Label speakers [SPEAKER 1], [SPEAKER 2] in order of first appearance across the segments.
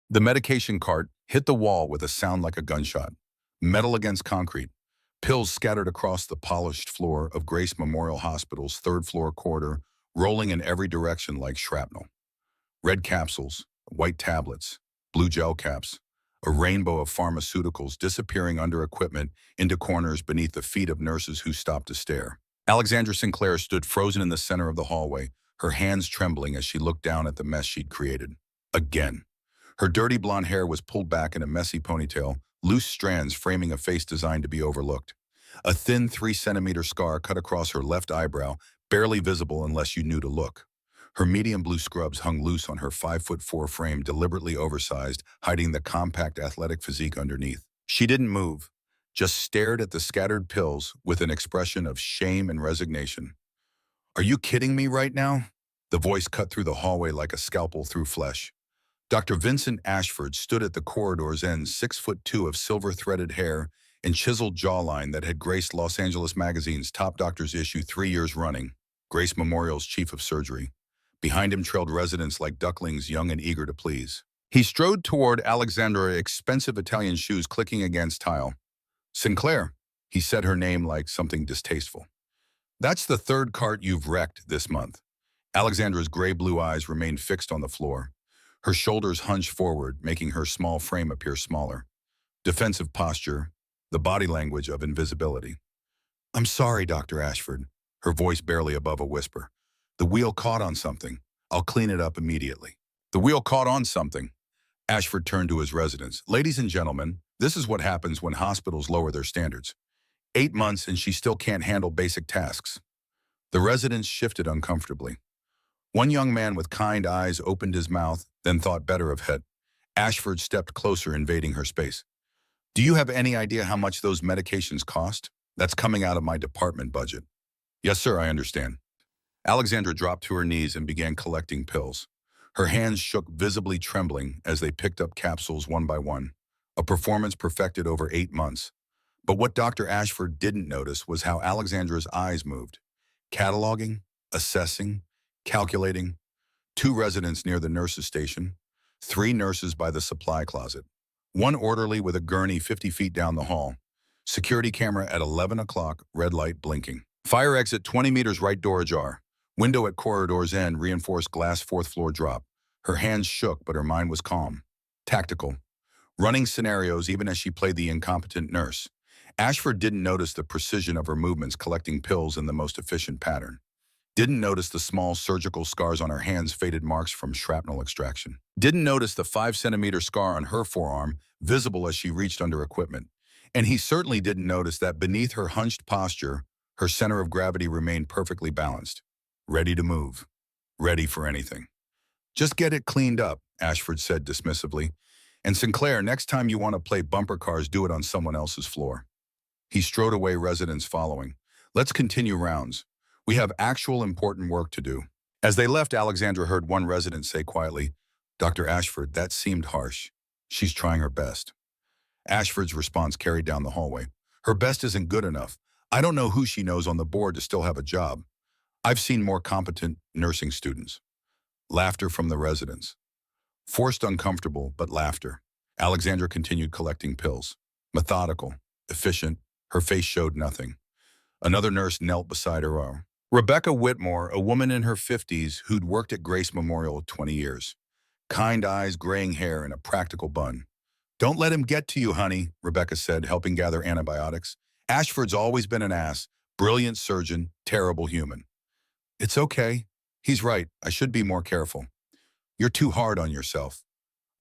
[SPEAKER 1] The medication cart hit the wall with a sound like a gunshot. Metal against concrete. Pills scattered across the polished floor of Grace Memorial Hospital's third-floor corridor, rolling in every direction like shrapnel. Red capsules, white tablets, blue gel caps, a rainbow of pharmaceuticals disappearing under equipment into corners beneath the feet of nurses who stopped to stare. Alexandra Sinclair stood frozen in the center of the hallway, her hands trembling as she looked down at the mess she'd created. Again. Her dirty blonde hair was pulled back in a messy ponytail, loose strands framing a face designed to be overlooked. A thin 3-centimeter scar cut across her left eyebrow, barely visible unless you knew to look. Her medium blue scrubs hung loose on her 5'4" frame, deliberately oversized, hiding the compact athletic physique underneath. She didn't move, just stared at the scattered pills with an expression of shame and resignation. "Are you kidding me right now?" The voice cut through the hallway like a scalpel through flesh. Dr. Vincent Ashford stood at the corridor's end, 6'2" of silver-threaded hair and chiseled jawline that had graced Los Angeles Magazine's Top Doctors issue 3 years running, Grace Memorial's chief of surgery. Behind him trailed residents like ducklings, young and eager to please. He strode toward Alexandra, expensive Italian shoes clicking against tile. "Sinclair," he said her name like something distasteful. "That's the third cart you've wrecked this month." Alexandra's gray-blue eyes remained fixed on the floor. Her shoulders hunched forward, making her small frame appear smaller. Defensive posture, the body language of invisibility. "I'm sorry, Dr. Ashford," her voice barely above a whisper. "The wheel caught on something. I'll clean it up immediately." The wheel caught on something. Ashford turned to his residents. "Ladies and gentlemen, this is what happens when hospitals lower their standards. 8 months and she still can't handle basic tasks." The residents shifted uncomfortably. One young man with kind eyes opened his mouth, then thought better of it. Ashford stepped closer, invading her space. "Do you have any idea how much those medications cost? That's coming out of my department budget." "Yes, sir, I understand." Alexandra dropped to her knees and began collecting pills. Her hands shook, visibly trembling as they picked up capsules one by one, a performance perfected over 8 months. But what Dr. Ashford didn't notice was how Alexandra's eyes moved, cataloging, assessing, calculating. 2 residents near the nurses' station, 3 nurses by the supply closet, 1 orderly with a gurney 50 feet down the hall, security camera at 11 o'clock, red light blinking. Fire exit 20 meters, right door ajar. Window at corridor's end, reinforced glass 4th floor drop. Her hands shook, but her mind was calm. Tactical. Running scenarios even as she played the incompetent nurse. Ashford didn't notice the precision of her movements collecting pills in the most efficient pattern. Didn't notice the small surgical scars on her hands, faded marks from shrapnel extraction. Didn't notice the 5-centimeter scar on her forearm, visible as she reached under equipment. And he certainly didn't notice that beneath her hunched posture, her center of gravity remained perfectly balanced. Ready to move. Ready for anything. "Just get it cleaned up," Ashford said dismissively. "And Sinclair, next time you want to play bumper cars, do it on someone else's floor." He strode away, residents following. "Let's continue rounds. We have actual important work to do." As they left, Alexandra heard one resident say quietly, "Dr. Ashford, that seemed harsh. She's trying her best." Ashford's response carried down the hallway. "Her best isn't good enough. I don't know who she knows on the board to still have a job. I've seen more competent nursing students." Laughter from the residents. Forced, uncomfortable, but laughter. Alexandra continued collecting pills. Methodical, efficient, her face showed nothing. Another nurse knelt beside her. Rebecca Whitmore, a woman in her 50s who'd worked at Grace Memorial 20 years. Kind eyes, graying hair, and a practical bun. "Don't let him get to you, honey," Rebecca said, helping gather antibiotics. "Ashford's always been an ass. Brilliant surgeon, terrible human." "It's okay. He's right. I should be more careful." "You're too hard on yourself."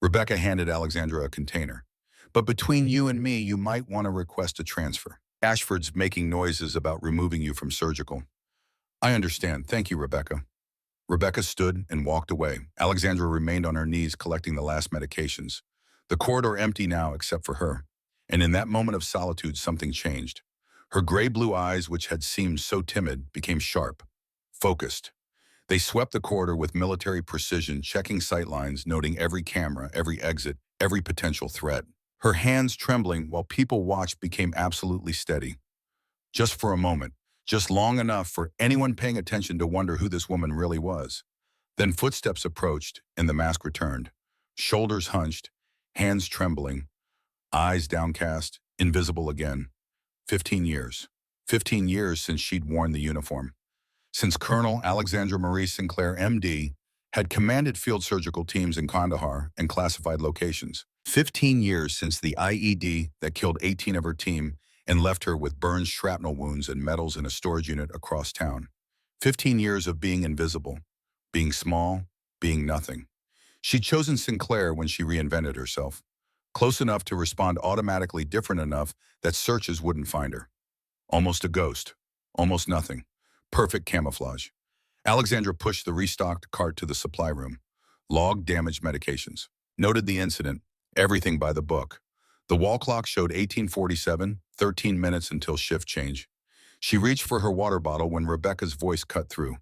[SPEAKER 1] Rebecca handed Alexandra a container. "But between you and me, you might want to request a transfer. Ashford's making noises about removing you from surgical." "I understand. Thank you, Rebecca." Rebecca stood and walked away. Alexandra remained on her knees collecting the last medications. The corridor empty now except for her. And in that moment of solitude, something changed. Her gray-blue eyes, which had seemed so timid, became sharp, focused. They swept the corridor with military precision, checking sightlines, noting every camera, every exit, every potential threat. Her hands trembling while people watched became absolutely steady. Just for a moment, just long enough for anyone paying attention to wonder who this woman really was. Then footsteps approached and the mask returned. Shoulders hunched, hands trembling, eyes downcast, invisible again. 15 years. 15 years since she'd worn the uniform. Since Colonel Alexandra Marie Sinclair, MD, had commanded field surgical teams in Kandahar and classified locations. 15 years since the IED that killed 18 of her team and left her with burned shrapnel wounds and medals in a storage unit across town. 15 years of being invisible, being small, being nothing. She'd chosen Sinclair when she reinvented herself, close enough to respond automatically, different enough that searches wouldn't find her. Almost a ghost, almost nothing. Perfect camouflage. Alexandra pushed the restocked cart to the supply room, logged damaged medications, noted the incident, everything by the book. The wall clock showed 1847, 13 minutes until shift change. She reached for her water bottle when Rebecca's voice cut through.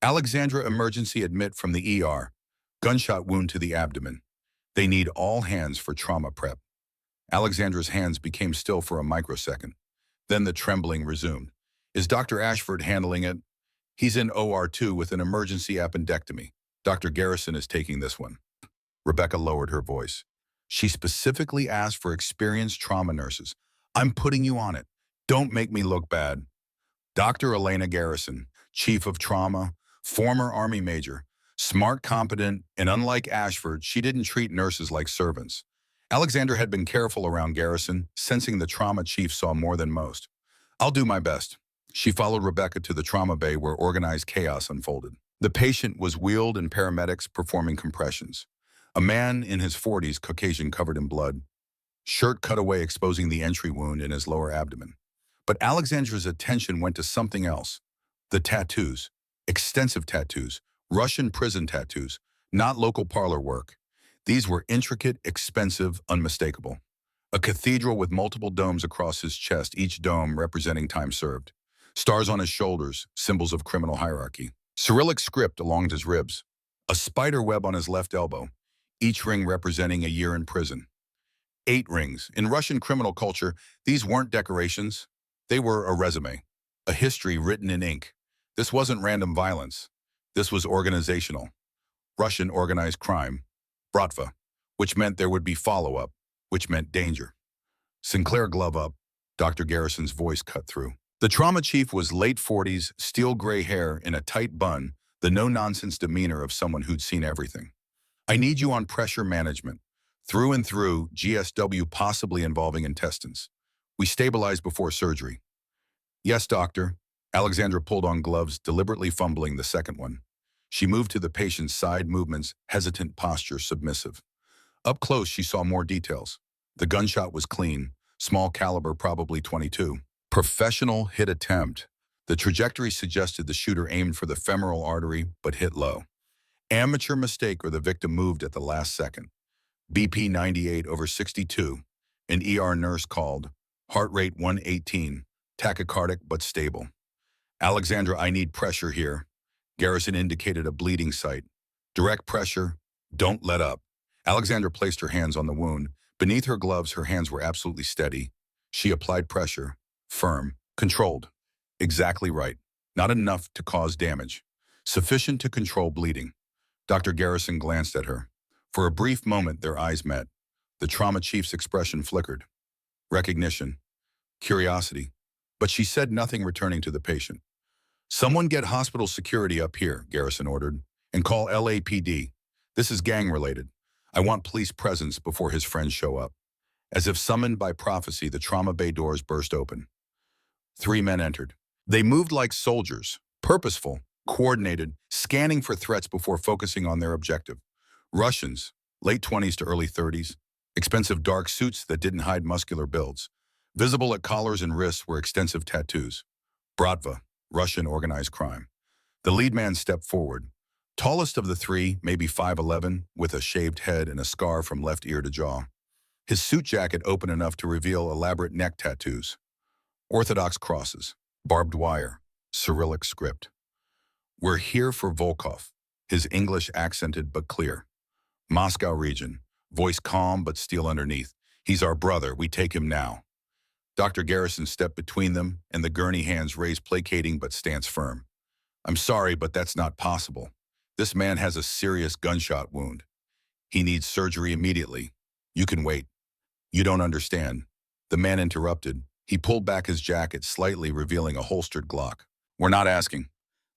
[SPEAKER 1] Alexandra, emergency admit from the ER. Gunshot wound to the abdomen. They need all hands for trauma prep. Alexandra's hands became still for a microsecond. Then the trembling resumed. Is Dr. Ashford handling it? He's in OR2 with an emergency appendectomy. Dr. Garrison is taking this one. Rebecca lowered her voice. She specifically asked for experienced trauma nurses. I'm putting you on it. Don't make me look bad. Dr. Elena Garrison, chief of trauma, former Army major, smart, competent, and unlike Ashford, she didn't treat nurses like servants. Alexandra had been careful around Garrison, sensing the trauma chief saw more than most. I'll do my best. She followed Rebecca to the trauma bay where organized chaos unfolded. The patient was wheeled and paramedics performing compressions. A man in his 40s, Caucasian, covered in blood, shirt cut away exposing the entry wound in his lower abdomen. But Alexandra's attention went to something else. The tattoos. Extensive tattoos. Russian prison tattoos. Not local parlor work. These were intricate, expensive, unmistakable. A cathedral with multiple domes across his chest, each dome representing time served. Stars on his shoulders, symbols of criminal hierarchy. Cyrillic script along his ribs. A spider web on his left elbow, each ring representing a year in prison. 8 rings. In Russian criminal culture, these weren't decorations. They were a resume, a history written in ink. This wasn't random violence. This was organizational. Russian organized crime, bratva, which meant there would be follow-up, which meant danger. Sinclair, glove up. Dr. Garrison's voice cut through. The trauma chief was late 40s, steel gray hair in a tight bun, the no-nonsense demeanor of someone who'd seen everything. I need you on pressure management. Through and through, GSW possibly involving intestines. We stabilize before surgery. Yes, doctor. Alexandra pulled on gloves, deliberately fumbling the second one. She moved to the patient's side, movements, hesitant posture, submissive. Up close, she saw more details. The gunshot was clean, small caliber, probably .22. Professional hit attempt. The trajectory suggested the shooter aimed for the femoral artery, but hit low. Amateur mistake, or the victim moved at the last second. BP 98/62. An ER nurse called. Heart rate 118. Tachycardic but stable. Alexandra, I need pressure here. Garrison indicated a bleeding site. Direct pressure. Don't let up. Alexandra placed her hands on the wound. Beneath her gloves, her hands were absolutely steady. She applied pressure. Firm. Controlled. Exactly right. Not enough to cause damage. Sufficient to control bleeding. Dr. Garrison glanced at her. For a brief moment, their eyes met. The trauma chief's expression flickered. Recognition. Curiosity. But she said nothing, returning to the patient. Someone get hospital security up here, Garrison ordered, and call LAPD. This is gang-related. I want police presence before his friends show up. As if summoned by prophecy, the trauma bay doors burst open. 3 men entered. They moved like soldiers, purposeful, coordinated, scanning for threats before focusing on their objective. Russians, late 20s to early 30s, expensive dark suits that didn't hide muscular builds. Visible at collars and wrists were extensive tattoos. Bratva, Russian organized crime. The lead man stepped forward. Tallest of the 3, maybe 5'11", with a shaved head and a scar from left ear to jaw. His suit jacket open enough to reveal elaborate neck tattoos. Orthodox crosses, barbed wire, Cyrillic script. We're here for Volkov, his English accented but clear. Moscow region, voice calm but steel underneath. He's our brother, we take him now. Dr. Garrison stepped between them, and the gurney hands raised, placating but stance firm. I'm sorry, but that's not possible. This man has a serious gunshot wound. He needs surgery immediately. You can wait. You don't understand. The man interrupted. He pulled back his jacket slightly, revealing a holstered Glock. We're not asking.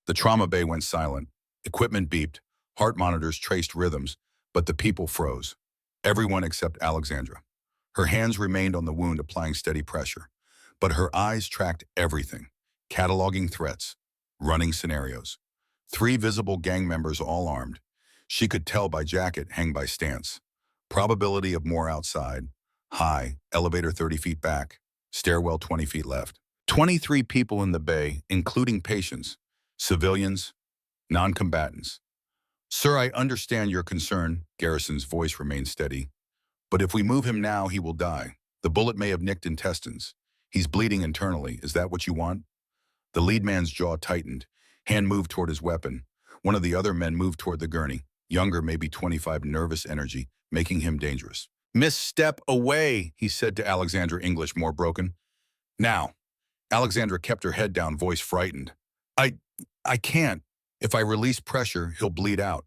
[SPEAKER 1] The trauma bay went silent. Equipment beeped. Heart monitors traced rhythms, but the people froze. Everyone except Alexandra. Her hands remained on the wound, applying steady pressure. But her eyes tracked everything, cataloging threats, running scenarios. 3 visible gang members, all armed. She could tell by jacket, hang by stance. Probability of more outside. High, elevator 30 feet back, stairwell 20 feet left. 23 people in the bay, including patients, civilians, non-combatants. Sir, I understand your concern. Garrison's voice remained steady. But if we move him now, he will die. The bullet may have nicked intestines. He's bleeding internally. Is that what you want? The lead man's jaw tightened. Hand moved toward his weapon. One of the other men moved toward the gurney. Younger, maybe 25, nervous energy, making him dangerous. Miss, step away, he said to Alexandra, English more broken. Now. Alexandra kept her head down, voice frightened. I can't. If I release pressure, he'll bleed out.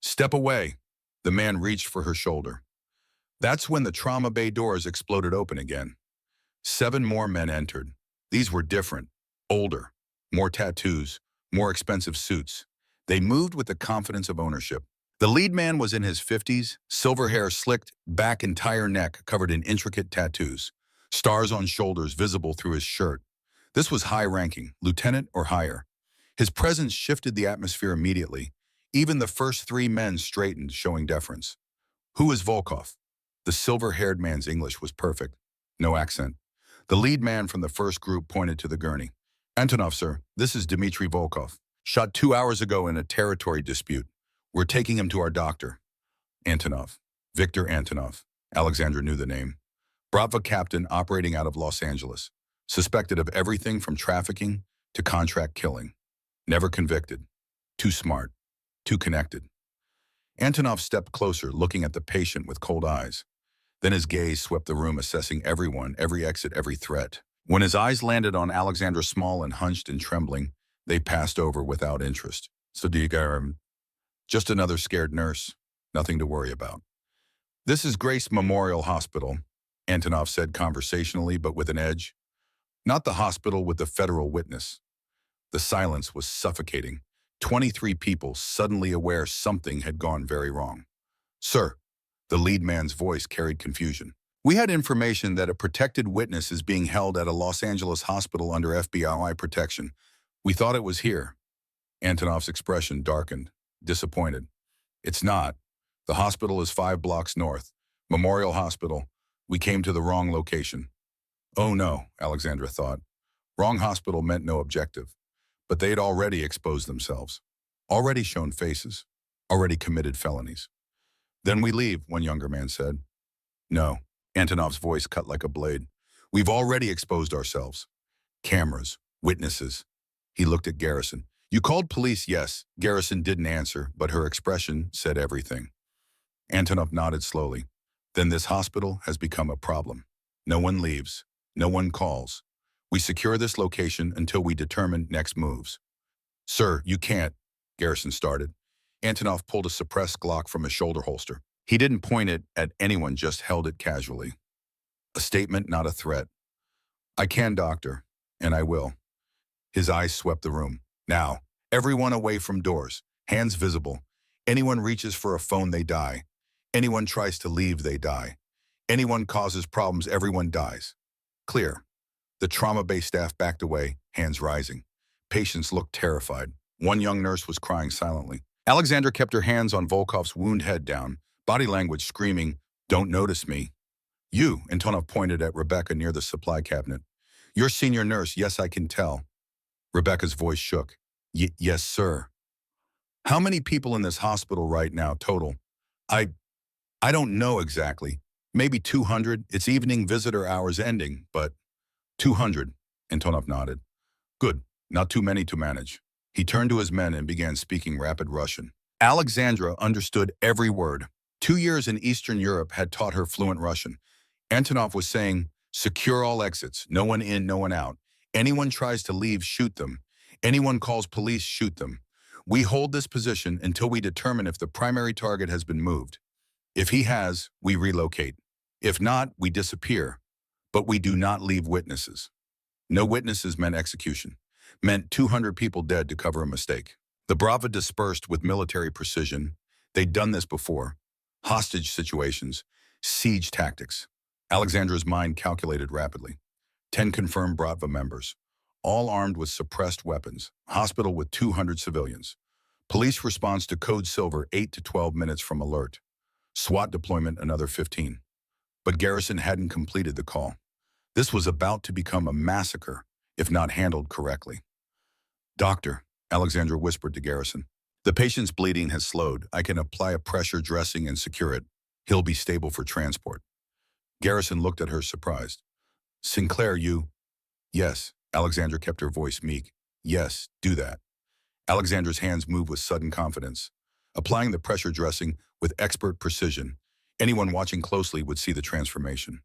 [SPEAKER 1] Step away. The man reached for her shoulder. That's when the trauma bay doors exploded open again. 7 more men entered. These were different, older, more tattoos, more expensive suits. They moved with the confidence of ownership. The lead man was in his 50s, silver hair slicked, back, entire neck covered in intricate tattoos. Stars on shoulders visible through his shirt. This was high-ranking, lieutenant or higher. His presence shifted the atmosphere immediately. Even the first 3 men straightened, showing deference. Who is Volkov? The silver-haired man's English was perfect. No accent. The lead man from the first group pointed to the gurney. Antonov, sir, this is Dmitry Volkov. Shot 2 hours ago in a territory dispute. We're taking him to our doctor. Antonov. Victor Antonov. Alexandra knew the name. Bravo captain operating out of Los Angeles. Suspected of everything from trafficking to contract killing. Never convicted. Too smart. Too connected. Antonov stepped closer, looking at the patient with cold eyes. Then his gaze swept the room, assessing everyone, every exit, every threat. When his eyes landed on Alexandra, small and hunched and trembling, they passed over without interest. So do you go, just another scared nurse. Nothing to worry about. This is Grace Memorial Hospital, Antonov said conversationally, but with an edge. Not the hospital with the federal witness. The silence was suffocating. 23 people suddenly aware something had gone very wrong. Sir, the lead man's voice carried confusion. We had information that a protected witness is being held at a Los Angeles hospital under FBI protection. We thought it was here. Antonov's expression darkened, disappointed. It's not. The hospital is 5 blocks north. Memorial Hospital. We came to the wrong location. Oh no, Alexandra thought. Wrong hospital meant no objective. But they had already exposed themselves. Already shown faces. Already committed felonies. Then we leave, one younger man said. No, Antonov's voice cut like a blade. We've already exposed ourselves. Cameras, witnesses. He looked at Garrison. You called police, yes. Garrison didn't answer, but her expression said everything. Antonov nodded slowly. Then this hospital has become a problem. No one leaves. No one calls. We secure this location until we determine next moves. Sir, you can't, Garrison started. Antonov pulled a suppressed Glock from his shoulder holster. He didn't point it at anyone, just held it casually. A statement, not a threat. I can, doctor, and I will. His eyes swept the room. Now, everyone away from doors, hands visible. Anyone reaches for a phone, they die. Anyone tries to leave, they die. Anyone causes problems, everyone dies. Clear. The trauma bay staff backed away, hands rising. Patients looked terrified. One young nurse was crying silently. Alexandra kept her hands on Volkov's wound, head down, body language screaming, "Don't notice me." You, Antonov pointed at Rebecca near the supply cabinet. You're senior nurse, yes, I can tell. Rebecca's voice shook. Yes, sir. How many people in this hospital right now, total? I don't know exactly. Maybe 200. It's evening visitor hours ending, but 200, Antonov nodded. Good, not too many to manage. He turned to his men and began speaking rapid Russian. Alexandra understood every word. 2 years in Eastern Europe had taught her fluent Russian. Antonov was saying, secure all exits, no one in, no one out. Anyone tries to leave, shoot them. Anyone calls police, shoot them. We hold this position until we determine if the primary target has been moved. If he has, we relocate. If not, we disappear. But we do not leave witnesses. No witnesses meant execution. Meant 200 people dead to cover a mistake. The Brava dispersed with military precision. They'd done this before. Hostage situations, siege tactics. Alexandra's mind calculated rapidly. 10 confirmed Brava members, all armed with suppressed weapons. Hospital with 200 civilians. Police response to Code Silver 8 to 12 minutes from alert. SWAT deployment another 15. But Garrison hadn't completed the call. This was about to become a massacre, if not handled correctly. Doctor, Alexandra whispered to Garrison. The patient's bleeding has slowed. I can apply a pressure dressing and secure it. He'll be stable for transport. Garrison looked at her surprised. Sinclair, you? Yes, Alexandra kept her voice meek. Yes, do that. Alexandra's hands moved with sudden confidence, applying the pressure dressing with expert precision. Anyone watching closely would see the transformation.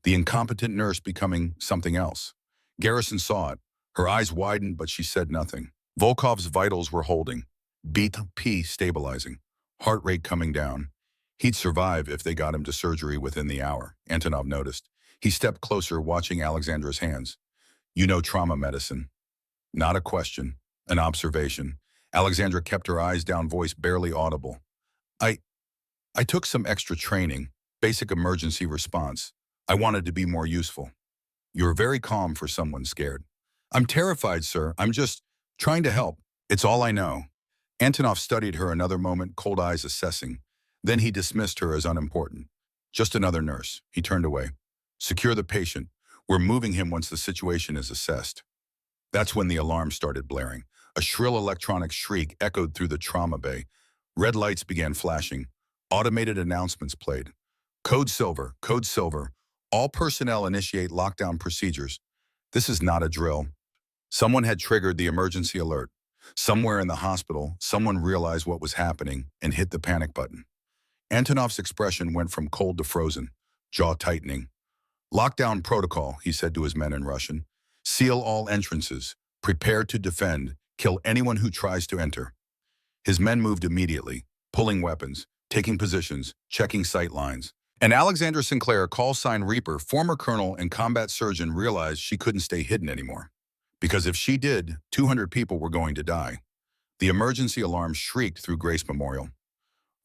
[SPEAKER 1] The incompetent nurse becoming something else. Garrison saw it. Her eyes widened, but she said nothing. Volkov's vitals were holding. BP stabilizing. Heart rate coming down. He'd survive if they got him to surgery within the hour, Antonov noticed. He stepped closer, watching Alexandra's hands. You know trauma medicine. Not a question, an observation. Alexandra kept her eyes down, voice barely audible. I took some extra training, basic emergency response. I wanted to be more useful. You're very calm for someone scared. I'm terrified, sir. I'm just trying to help. It's all I know. Antonov studied her another moment, cold eyes assessing. Then he dismissed her as unimportant. Just another nurse. He turned away. Secure the patient. We're moving him once the situation is assessed. That's when the alarm started blaring. A shrill electronic shriek echoed through the trauma bay. Red lights began flashing. Automated announcements played. Code Silver, Code Silver. All personnel initiate lockdown procedures. This is not a drill. Someone had triggered the emergency alert. Somewhere in the hospital, someone realized what was happening and hit the panic button. Antonov's expression went from cold to frozen, jaw tightening. Lockdown protocol, he said to his men in Russian. Seal all entrances. Prepare to defend. Kill anyone who tries to enter. His men moved immediately, pulling weapons, taking positions, checking sight lines. And Alexandra Sinclair, call sign Reaper, former colonel and combat surgeon, realized she couldn't stay hidden anymore. Because if she did, 200 people were going to die. The emergency alarm shrieked through Grace Memorial.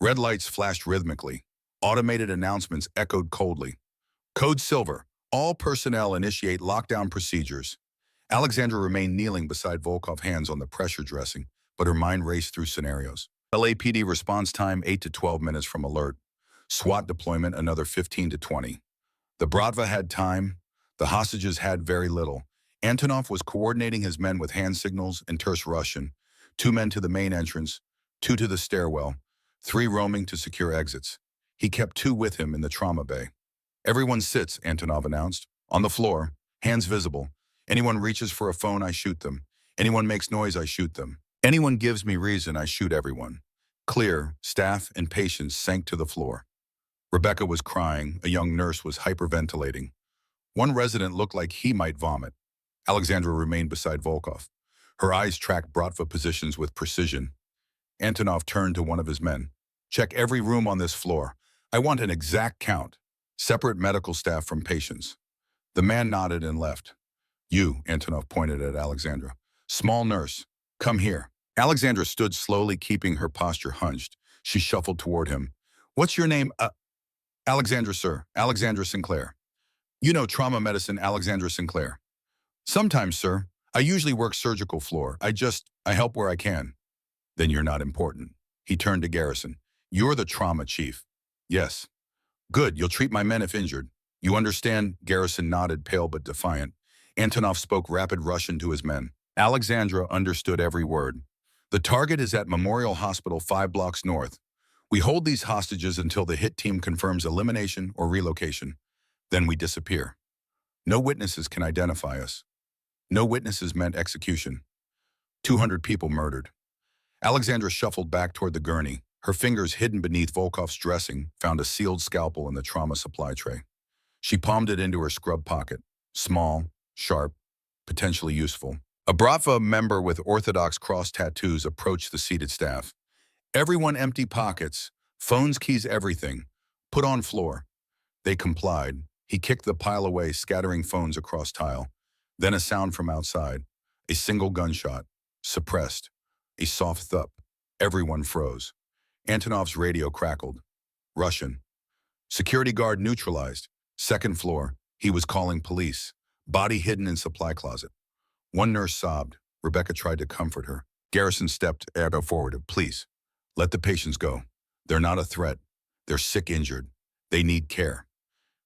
[SPEAKER 1] Red lights flashed rhythmically. Automated announcements echoed coldly. Code Silver. All personnel initiate lockdown procedures. Alexandra remained kneeling beside Volkov, hands on the pressure dressing, but her mind raced through scenarios. LAPD response time 8 to 12 minutes from alert. SWAT deployment another 15 to 20. The Bratva had time. The hostages had very little. Antonov was coordinating his men with hand signals and terse Russian. 2 men to the main entrance, 2 to the stairwell, 3 roaming to secure exits. He kept 2 with him in the trauma bay. Everyone sits, Antonov announced. On the floor, hands visible. Anyone reaches for a phone, I shoot them. Anyone makes noise, I shoot them. Anyone gives me reason, I shoot everyone. Clear, staff and patients sank to the floor. Rebecca was crying. A young nurse was hyperventilating. One resident looked like he might vomit. Alexandra remained beside Volkov. Her eyes tracked Bratva positions with precision. Antonov turned to one of his men. Check every room on this floor. I want an exact count. Separate medical staff from patients. The man nodded and left. You, Antonov pointed at Alexandra. Small nurse. Come here. Alexandra stood slowly, keeping her posture hunched. She shuffled toward him. What's your name? Alexandra, sir. Alexandra Sinclair. You know trauma medicine, Alexandra Sinclair. Sometimes, sir. I usually work surgical floor. I help where I can. Then you're not important. He turned to Garrison. You're the trauma chief. Yes. Good, you'll treat my men if injured. You understand? Garrison nodded, pale but defiant. Antonov spoke rapid Russian to his men. Alexandra understood every word. The target is at Memorial Hospital 5 blocks north. We hold these hostages until the hit team confirms elimination or relocation. Then we disappear. No witnesses can identify us. No witnesses meant execution. 200 people murdered. Alexandra shuffled back toward the gurney. Her fingers, hidden beneath Volkov's dressing, found a sealed scalpel in the trauma supply tray. She palmed it into her scrub pocket. Small, sharp, potentially useful. A Bratva member with Orthodox cross tattoos approached the seated staff. Everyone empty pockets, phones, keys, everything. Put on floor. They complied. He kicked the pile away, scattering phones across tile. Then a sound from outside. A single gunshot. Suppressed. A soft thump. Everyone froze. Antonov's radio crackled. Russian. Security guard neutralized. Second floor. He was calling police. Body hidden in supply closet. One nurse sobbed. Rebecca tried to comfort her. Garrison stepped forward. Please, let the patients go. They're not a threat. They're sick, injured. They need care.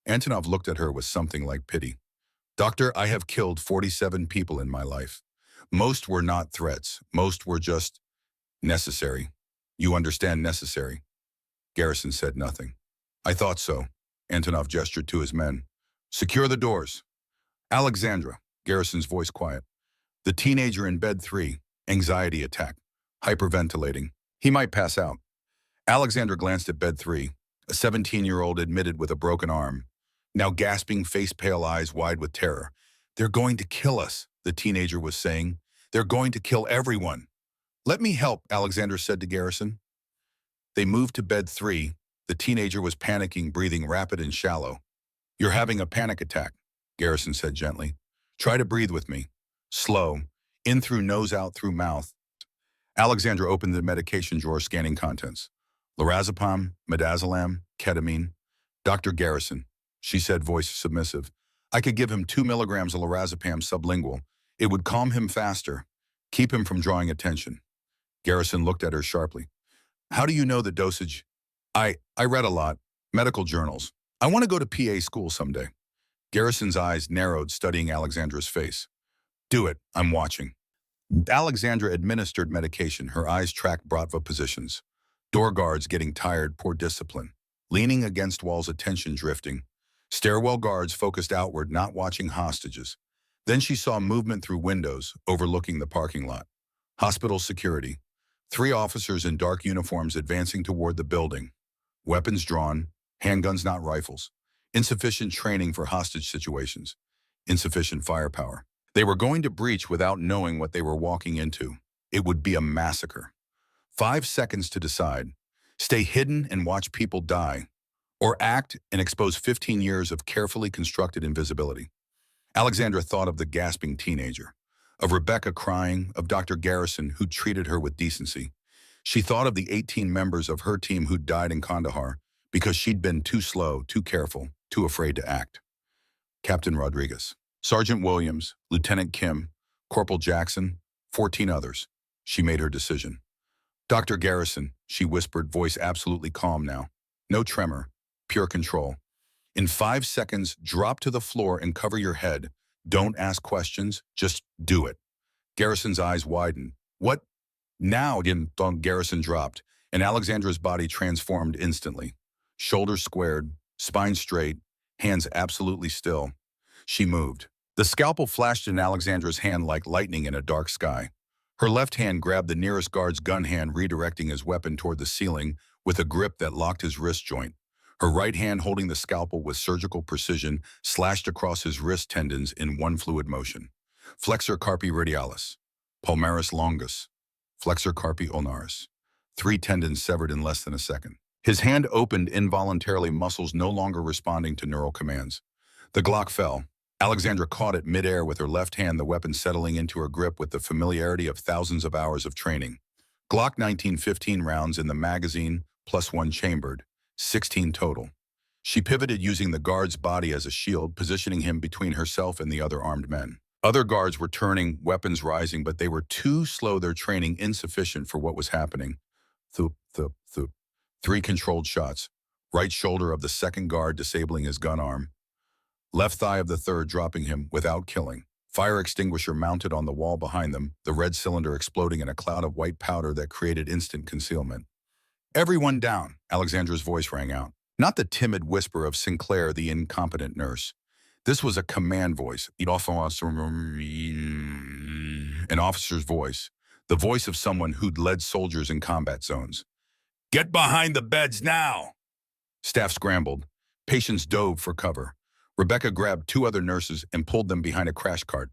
[SPEAKER 1] Antonov looked at her with something like pity. Doctor, I have killed 47 people in my life. Most were not threats. Most were just necessary. You understand necessary? Garrison said nothing. I thought so. Antonov gestured to his men. Secure the doors. Alexandra, Garrison's voice quiet. The teenager in bed 3, anxiety attack, hyperventilating. He might pass out. Alexandra glanced at bed 3, a 17-year-old admitted with a broken arm, now gasping, face pale, eyes wide with terror. They're going to kill us, the teenager was saying. They're going to kill everyone. Let me help, Alexandra said to Garrison. They moved to bed 3. The teenager was panicking, breathing rapid and shallow. You're having a panic attack, Garrison said gently. Try to breathe with me. Slow. In through nose, out through mouth. Alexandra opened the medication drawer, scanning contents. Lorazepam, midazolam, ketamine. Dr. Garrison, she said, voice submissive. I could give him 2 milligrams of lorazepam sublingual. It would calm him faster, keep him from drawing attention. Garrison looked at her sharply. How do you know the dosage? I read a lot. Medical journals. I want to go to PA school someday. Garrison's eyes narrowed, studying Alexandra's face. Do it. I'm watching. Alexandra administered medication. Her eyes tracked Bratva positions. Door guards getting tired, poor discipline. Leaning against walls, attention drifting. Stairwell guards focused outward, not watching hostages. Then she saw movement through windows, overlooking the parking lot. Hospital security. 3 officers in dark uniforms advancing toward the building. Weapons drawn, handguns not rifles. Insufficient training for hostage situations. Insufficient firepower. They were going to breach without knowing what they were walking into. It would be a massacre. 5 seconds to decide. Stay hidden and watch people die. Or act and expose 15 years of carefully constructed invisibility. Alexandra thought of the gasping teenager, of Rebecca crying, of Dr. Garrison, who treated her with decency. She thought of the 18 members of her team who died in Kandahar because she'd been too slow, too careful, too afraid to act. Captain Rodriguez, Sergeant Williams, Lieutenant Kim, Corporal Jackson, 14 others. She made her decision. Dr. Garrison, she whispered, voice absolutely calm now. No tremor, pure control. In 5 seconds, drop to the floor and cover your head. Don't ask questions, just do it. Garrison's eyes widened. What? Now, again, Garrison dropped, and Alexandra's body transformed instantly. Shoulders squared, spine straight, hands absolutely still. She moved. The scalpel flashed in Alexandra's hand like lightning in a dark sky. Her left hand grabbed the nearest guard's gun hand, redirecting his weapon toward the ceiling with a grip that locked his wrist joint. Her right hand, holding the scalpel with surgical precision, slashed across his wrist tendons in one fluid motion. Flexor carpi radialis, palmaris longus, flexor carpi ulnaris. 3 tendons severed in less than a second. His hand opened involuntarily, muscles no longer responding to neural commands. The Glock fell. Alexandra caught it midair with her left hand, the weapon settling into her grip with the familiarity of thousands of hours of training. Glock 1915 rounds in the magazine, plus 1 chambered, 16 total. She pivoted using the guard's body as a shield, positioning him between herself and the other armed men. Other guards were turning, weapons rising, but they were too slow, their training insufficient for what was happening. Thoop, thoop, thoop. 3 controlled shots. Right shoulder of the second guard disabling his gun arm. Left thigh of the third dropping him without killing. Fire extinguisher mounted on the wall behind them, the red cylinder exploding in a cloud of white powder that created instant concealment. Everyone down, Alexandra's voice rang out. Not the timid whisper of Sinclair, the incompetent nurse. This was a command voice, an officer's voice, the voice of someone who'd led soldiers in combat zones. Get behind the beds now! Staff scrambled. Patients dove for cover. Rebecca grabbed 2 other nurses and pulled them behind a crash cart.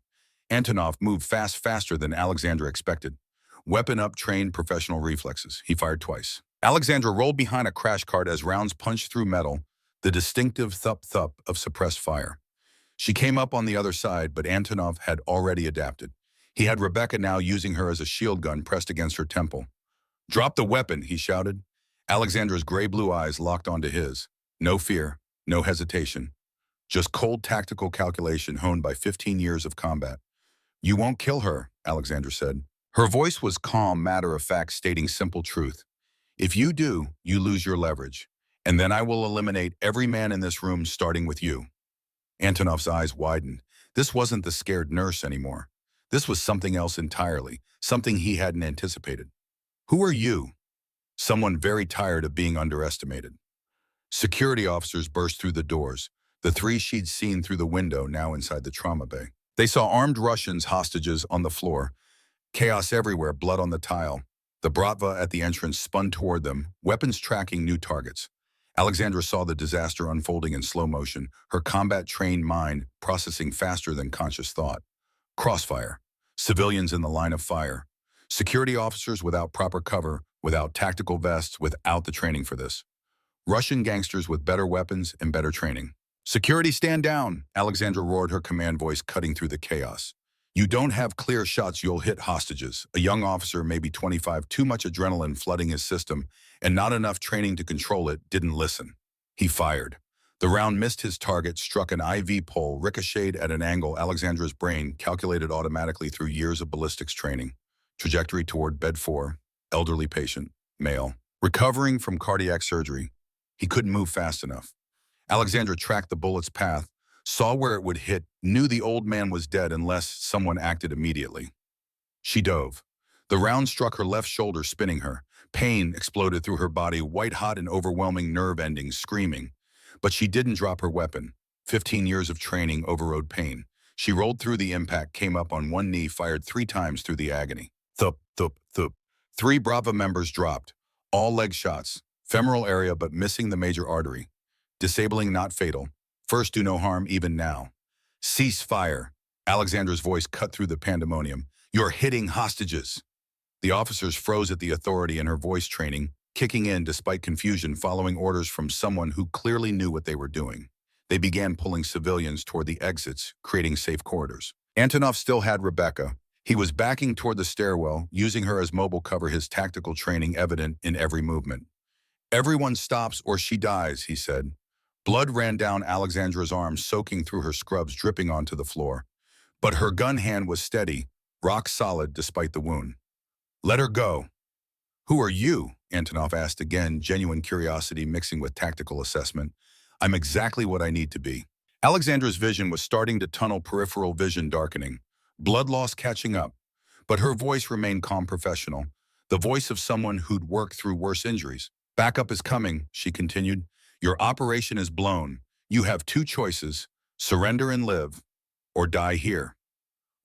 [SPEAKER 1] Antonov moved faster than Alexandra expected. Weapon up, trained professional reflexes. He fired twice. Alexandra rolled behind a crash cart as rounds punched through metal, the distinctive thup-thup of suppressed fire. She came up on the other side, but Antonov had already adapted. He had Rebecca now using her as a shield gun pressed against her temple. "Drop the weapon," he shouted. Alexandra's gray-blue eyes locked onto his. No fear, no hesitation. Just cold tactical calculation honed by 15 years of combat. "You won't kill her," Alexandra said. Her voice was calm, matter-of-fact, stating simple truth. "If you do, you lose your leverage. And then I will eliminate every man in this room, starting with you." Antonov's eyes widened. This wasn't the scared nurse anymore. This was something else entirely, something he hadn't anticipated. "Who are you?" Someone very tired of being underestimated. Security officers burst through the doors, the three she'd seen through the window now inside the trauma bay. They saw armed Russians hostages on the floor, chaos everywhere, blood on the tile. The Bratva at the entrance spun toward them, weapons tracking new targets. Alexandra saw the disaster unfolding in slow motion, her combat-trained mind processing faster than conscious thought. Crossfire. Civilians in the line of fire. Security officers without proper cover, without tactical vests, without the training for this. Russian gangsters with better weapons and better training. "Security, stand down!" Alexandra roared, her command voice cutting through the chaos. "You don't have clear shots, you'll hit hostages." A young officer, maybe 25, too much adrenaline flooding his system, and not enough training to control it, didn't listen. He fired. The round missed his target, struck an IV pole, ricocheted at an angle Alexandra's brain calculated automatically through years of ballistics training. Trajectory toward bed 4, elderly patient, male, recovering from cardiac surgery. He couldn't move fast enough. Alexandra tracked the bullet's path, saw where it would hit, knew the old man was dead unless someone acted immediately. She dove. The round struck her left shoulder, spinning her. Pain exploded through her body, white-hot and overwhelming nerve endings, screaming. But she didn't drop her weapon. 15 years of training overrode pain. She rolled through the impact, came up on one knee, fired 3 times through the agony. Thup, thup, thup. 3 Brava members dropped. All leg shots. Femoral area but missing the major artery. Disabling, not fatal. First, do no harm even now. "Cease fire." Alexandra's voice cut through the pandemonium. "You're hitting hostages." The officers froze at the authority in her voice training, kicking in despite confusion following orders from someone who clearly knew what they were doing. They began pulling civilians toward the exits, creating safe corridors. Antonov still had Rebecca. He was backing toward the stairwell, using her as mobile cover, his tactical training evident in every movement. "Everyone stops or she dies," he said. Blood ran down Alexandra's arm, soaking through her scrubs, dripping onto the floor. But her gun hand was steady, rock solid despite the wound. "Let her go." "Who are you?" Antonov asked again, genuine curiosity mixing with tactical assessment. "I'm exactly what I need to be." Alexandra's vision was starting to tunnel, peripheral vision darkening. Blood loss catching up. But her voice remained calm, professional. The voice of someone who'd worked through worse injuries. "Backup is coming," she continued. "Your operation is blown. You have 2 choices, surrender and live, or die here."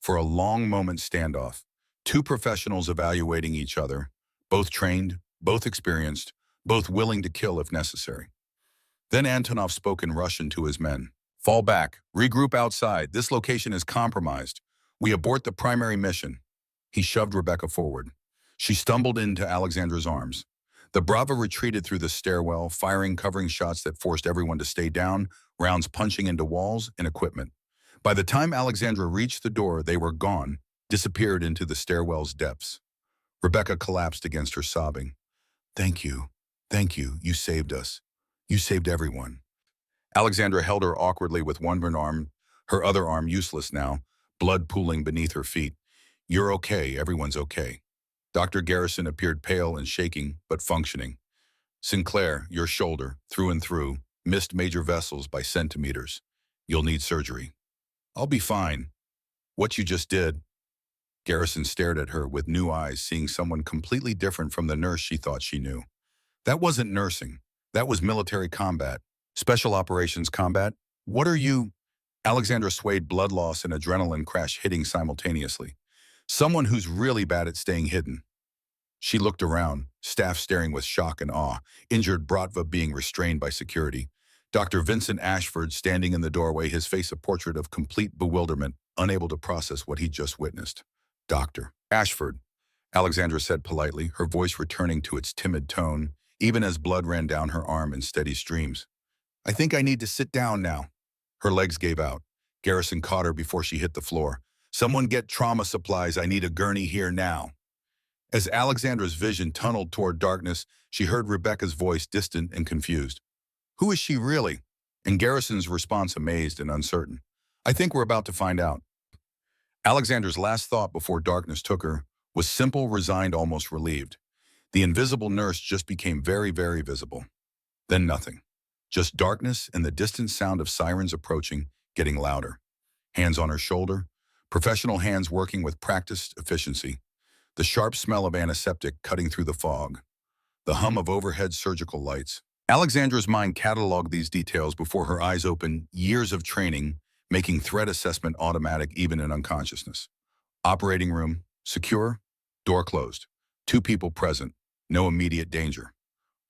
[SPEAKER 1] For a long moment standoff, 2 professionals evaluating each other, both trained, both experienced, both willing to kill if necessary. Then Antonov spoke in Russian to his men. "Fall back, regroup outside. This location is compromised. We abort the primary mission." He shoved Rebecca forward. She stumbled into Alexandra's arms. The Brava retreated through the stairwell, firing covering shots that forced everyone to stay down, rounds punching into walls and equipment. By the time Alexandra reached the door, they were gone, disappeared into the stairwell's depths. Rebecca collapsed against her, sobbing. Thank you. You saved us. You saved everyone." Alexandra held her awkwardly with one arm, her other arm useless now, blood pooling beneath her feet. "You're okay, everyone's okay." Dr. Garrison appeared pale and shaking, but functioning. "Sinclair, your shoulder, through and through, missed major vessels by centimeters. You'll need surgery." "I'll be fine." "What you just did?" Garrison stared at her with new eyes, seeing someone completely different from the nurse she thought she knew. "That wasn't nursing. That was military combat. Special operations combat. What are you?" Alexandra swayed, blood loss and adrenaline crash hitting simultaneously. "Someone who's really bad at staying hidden." She looked around, staff staring with shock and awe, injured Bratva being restrained by security. Dr. Vincent Ashford standing in the doorway, his face a portrait of complete bewilderment, unable to process what he'd just witnessed. "Dr. Ashford," Alexandra said politely, her voice returning to its timid tone. even as blood ran down her arm in steady streams. I think I need to sit down now. Her legs gave out. Garrison caught her before she hit the floor. Someone get trauma supplies. I need a gurney here now. As Alexandra's vision tunneled toward darkness, she heard Rebecca's voice, distant and confused. Who is she really? And Garrison's response, amazed and uncertain. I think we're about to find out. Alexandra's last thought before darkness took her was simple, resigned, almost relieved. The invisible nurse just became very, very visible. Then nothing. Just darkness and the distant sound of sirens approaching, getting louder. Hands on her shoulder, professional hands working with practiced efficiency. The sharp smell of antiseptic cutting through the fog. The hum of overhead surgical lights. Alexandra's mind cataloged these details before her eyes opened, years of training, making threat assessment automatic even in unconsciousness. Operating room, secure, door closed. 2 people present, no immediate danger.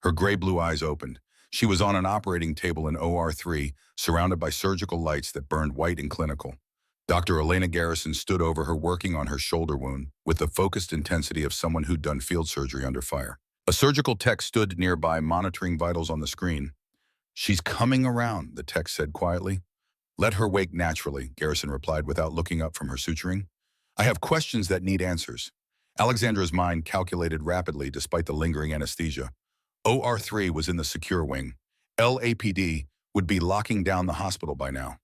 [SPEAKER 1] Her gray-blue eyes opened. She was on an operating table in OR3, surrounded by surgical lights that burned white and clinical. Dr. Elena Garrison stood over her, working on her shoulder wound with the focused intensity of someone who'd done field surgery under fire. A surgical tech stood nearby, monitoring vitals on the screen. She's coming around, the tech said quietly. Let her wake naturally, Garrison replied without looking up from her suturing. I have questions that need answers. Alexandra's mind calculated rapidly despite the lingering anesthesia. OR3 was in the secure wing. LAPD would be locking down the hospital by now.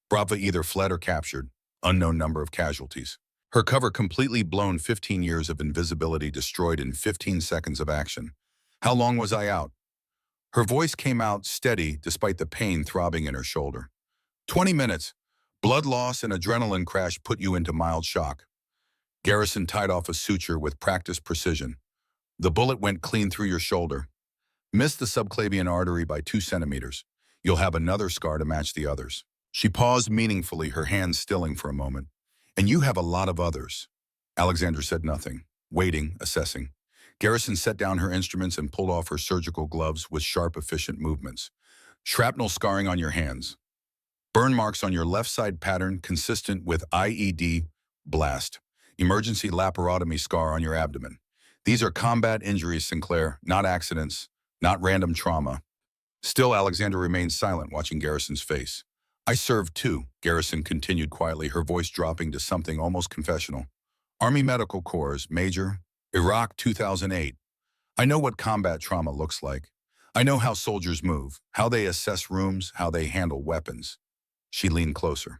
[SPEAKER 1] Brava either fled or captured. Unknown number of casualties. Her cover completely blown, 15 years of invisibility destroyed in 15 seconds of action. How long was I out? Her voice came out steady despite the pain throbbing in her shoulder. 20 minutes. Blood loss and adrenaline crash put you into mild shock. Garrison tied off a suture with practiced precision. The bullet went clean through your shoulder. Missed the subclavian artery by 2 centimeters. You'll have another scar to match the others. She paused meaningfully, her hands stilling for a moment. And you have a lot of others. Alexandra said nothing, waiting, assessing. Garrison set down her instruments and pulled off her surgical gloves with sharp, efficient movements. Shrapnel scarring on your hands. Burn marks on your left side pattern consistent with IED blast. Emergency laparotomy scar on your abdomen. These are combat injuries, Sinclair, not accidents, not random trauma. Still, Alexandra remained silent, watching Garrison's face. I served too, Garrison continued quietly, her voice dropping to something almost confessional. Army Medical Corps, Major, Iraq 2008. I know what combat trauma looks like. I know how soldiers move, how they assess rooms, how they handle weapons. She leaned closer.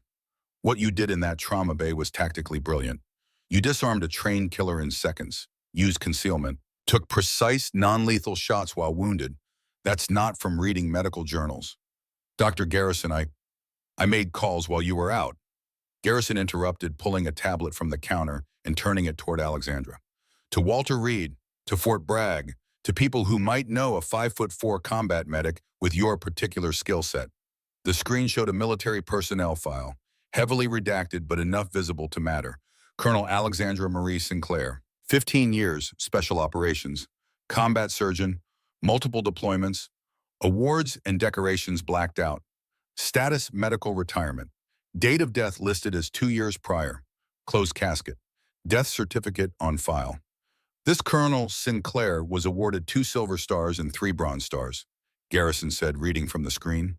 [SPEAKER 1] What you did in that trauma bay was tactically brilliant. You disarmed a trained killer in seconds, used concealment, took precise, non-lethal shots while wounded. That's not from reading medical journals. Dr. Garrison, I made calls while you were out. Garrison interrupted, pulling a tablet from the counter and turning it toward Alexandra. To Walter Reed, to Fort Bragg, to people who might know a 5'4" combat medic with your particular skill set. The screen showed a military personnel file, heavily redacted but enough visible to matter. Colonel Alexandra Marie Sinclair, 15 years, Special Operations, combat surgeon, multiple deployments, awards and decorations blacked out. Status, medical retirement. Date of death listed as 2 years prior. Closed casket. Death certificate on file. This Colonel Sinclair was awarded 2 Silver Stars and 3 Bronze Stars, Garrison said, reading from the screen.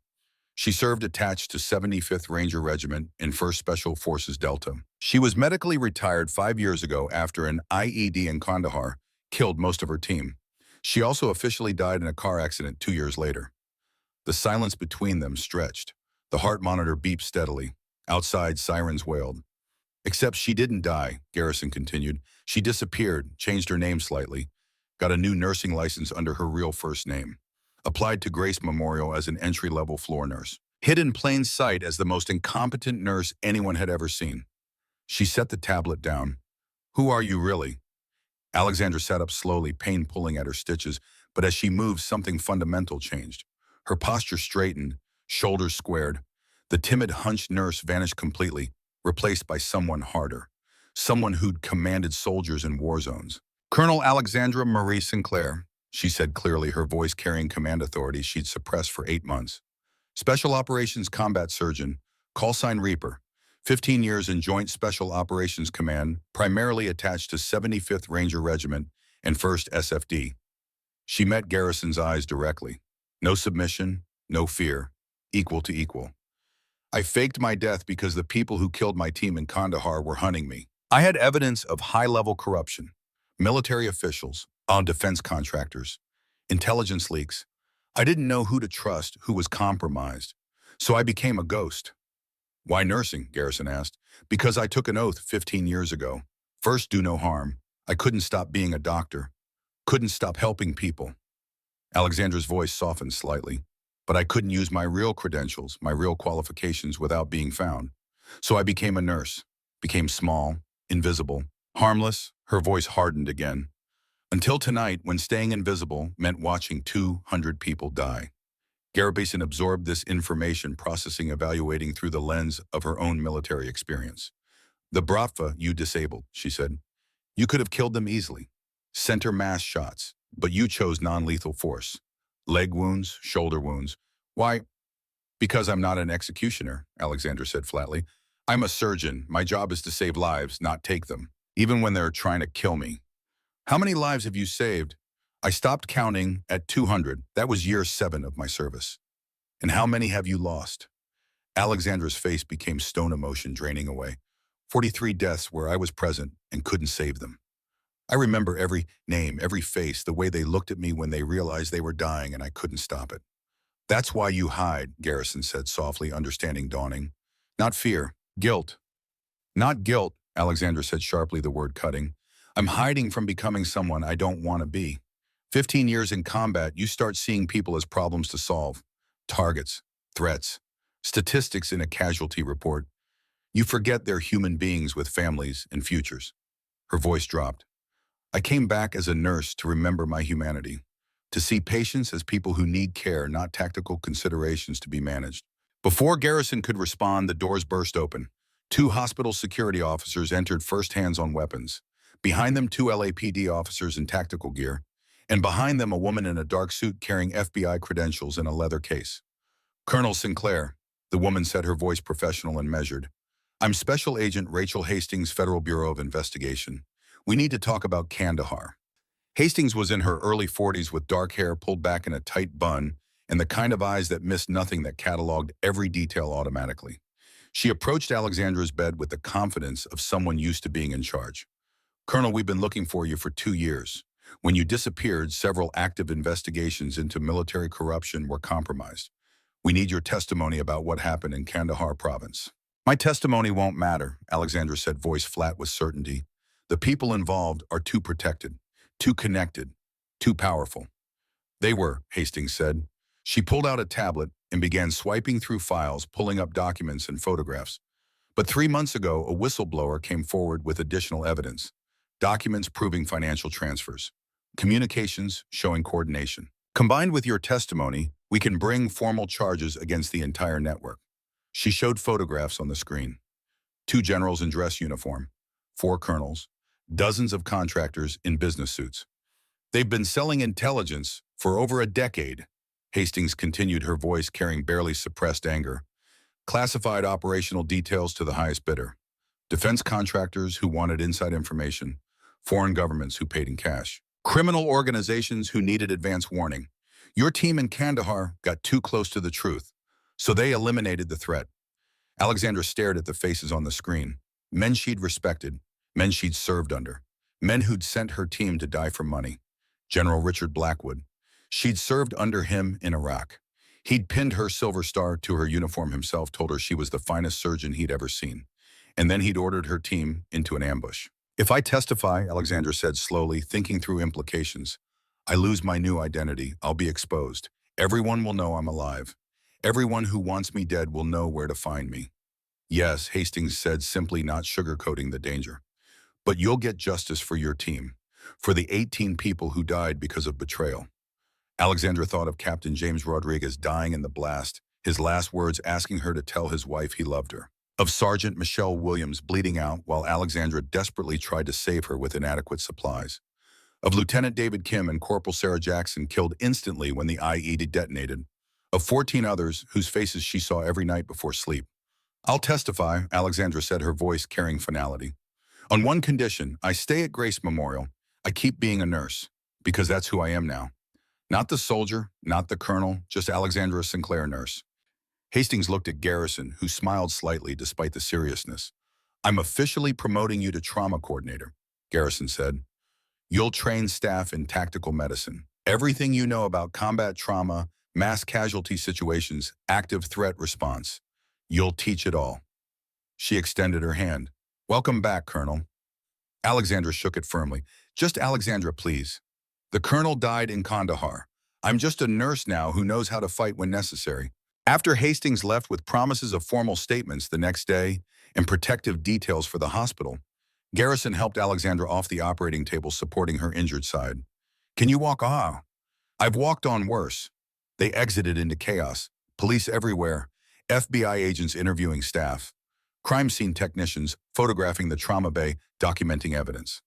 [SPEAKER 1] She served attached to 75th Ranger Regiment in 1st Special Forces Delta. She was medically retired 5 years ago after an IED in Kandahar killed most of her team. She also officially died in a car accident 2 years later. The silence between them stretched. The heart monitor beeped steadily. Outside, sirens wailed. Except she didn't die, Garrison continued. She disappeared, changed her name slightly, got a new nursing license under her real first name, applied to Grace Memorial as an entry-level floor nurse, hid in plain sight as the most incompetent nurse anyone had ever seen. She set the tablet down. Who are you really? Alexandra sat up slowly, pain pulling at her stitches, but as she moved, something fundamental changed. Her posture straightened, shoulders squared. The timid, hunched nurse vanished completely, replaced by someone harder, someone who'd commanded soldiers in war zones. Colonel Alexandra Marie Sinclair, she said clearly, her voice carrying command authority she'd suppressed for 8 months. Special Operations Combat Surgeon, call sign Reaper, 15 years in Joint Special Operations Command, primarily attached to 75th Ranger Regiment and 1st SFD. She met Garrison's eyes directly. No submission, no fear, equal to equal. I faked my death because the people who killed my team in Kandahar were hunting me. I had evidence of high-level corruption, military officials, on defense contractors, intelligence leaks. I didn't know who to trust, who was compromised. So I became a ghost. Why nursing? Garrison asked. Because I took an oath 15 years ago. First, do no harm. I couldn't stop being a doctor. Couldn't stop helping people. Alexandra's voice softened slightly. But I couldn't use my real credentials, my real qualifications without being found. So I became a nurse. Became small, invisible, harmless. Her voice hardened again. Until tonight, when staying invisible meant watching 200 people die. Garrison absorbed this information, processing, evaluating through the lens of her own military experience. The Bratva you disabled, she said. You could have killed them easily. Center mass shots, but you chose non-lethal force. Leg wounds, shoulder wounds. Why? Because I'm not an executioner, Alexandra said flatly. I'm a surgeon. My job is to save lives, not take them, even when they're trying to kill me. How many lives have you saved? I stopped counting at 200. That was year 7 of my service. And how many have you lost? Alexandra's face became stone emotion draining away. 43 deaths where I was present and couldn't save them. I remember every name, every face, the way they looked at me when they realized they were dying and I couldn't stop it. That's why you hide, Garrison said softly, understanding dawning. Not fear, guilt. Not guilt, Alexandra said sharply, the word cutting. I'm hiding from becoming someone I don't want to be. 15 years in combat, you start seeing people as problems to solve. Targets, threats, statistics in a casualty report. You forget they're human beings with families and futures. Her voice dropped. I came back as a nurse to remember my humanity, to see patients as people who need care, not tactical considerations to be managed. Before Garrison could respond, the doors burst open. 2 hospital security officers entered, first hands on weapons. Behind them, 2 LAPD officers in tactical gear, and behind them a woman in a dark suit carrying FBI credentials in a leather case. Colonel Sinclair, the woman said, her voice professional and measured. I'm Special Agent Rachel Hastings, Federal Bureau of Investigation. We need to talk about Kandahar. Hastings was in her early 40s with dark hair pulled back in a tight bun and the kind of eyes that missed nothing, that cataloged every detail automatically. She approached Alexandra's bed with the confidence of someone used to being in charge. Colonel, we've been looking for you for 2 years. When you disappeared, several active investigations into military corruption were compromised. We need your testimony about what happened in Kandahar province. My testimony won't matter, Alexandra said, voice flat with certainty. The people involved are too protected, too connected, too powerful. They were, Hastings said. She pulled out a tablet and began swiping through files, pulling up documents and photographs. But 3 months ago, a whistleblower came forward with additional evidence. Documents proving financial transfers. Communications showing coordination. Combined with your testimony, we can bring formal charges against the entire network. She showed photographs on the screen. 2 generals in dress uniform, 4 colonels, dozens of contractors in business suits. They've been selling intelligence for over a decade. Hastings continued, her voice carrying barely suppressed anger. Classified operational details to the highest bidder. Defense contractors who wanted inside information. Foreign governments who paid in cash. Criminal organizations who needed advance warning. Your team in Kandahar got too close to the truth, so they eliminated the threat. Alexandra stared at the faces on the screen. Men she'd respected, men she'd served under, men who'd sent her team to die for money. General Richard Blackwood. She'd served under him in Iraq. He'd pinned her silver star to her uniform himself, told her she was the finest surgeon he'd ever seen. And then he'd ordered her team into an ambush. If I testify, Alexandra said slowly, thinking through implications, I lose my new identity. I'll be exposed. Everyone will know I'm alive. Everyone who wants me dead will know where to find me. Yes, Hastings said, simply, not sugarcoating the danger. But you'll get justice for your team, for the 18 people who died because of betrayal. Alexandra thought of Captain James Rodriguez dying in the blast, his last words asking her to tell his wife he loved her. Of Sergeant Michelle Williams bleeding out while Alexandra desperately tried to save her with inadequate supplies. Of Lieutenant David Kim and Corporal Sarah Jackson killed instantly when the IED detonated. Of 14 others whose faces she saw every night before sleep. I'll testify, Alexandra said, her voice carrying finality. On one condition, I stay at Grace Memorial. I keep being a nurse, because that's who I am now. Not the soldier, not the colonel, just Alexandra Sinclair, nurse. Hastings looked at Garrison, who smiled slightly despite the seriousness. I'm officially promoting you to trauma coordinator, Garrison said. You'll train staff in tactical medicine. Everything you know about combat trauma, mass casualty situations, active threat response. You'll teach it all. She extended her hand. Welcome back, Colonel. Alexandra shook it firmly. Just Alexandra, please. The colonel died in Kandahar. I'm just a nurse now who knows how to fight when necessary. After Hastings left with promises of formal statements the next day and protective details for the hospital, Garrison helped Alexandra off the operating table supporting her injured side. Can you walk? Ah, I've walked on worse. They exited into chaos. Police everywhere, FBI agents interviewing staff, crime scene technicians photographing the trauma bay, documenting evidence.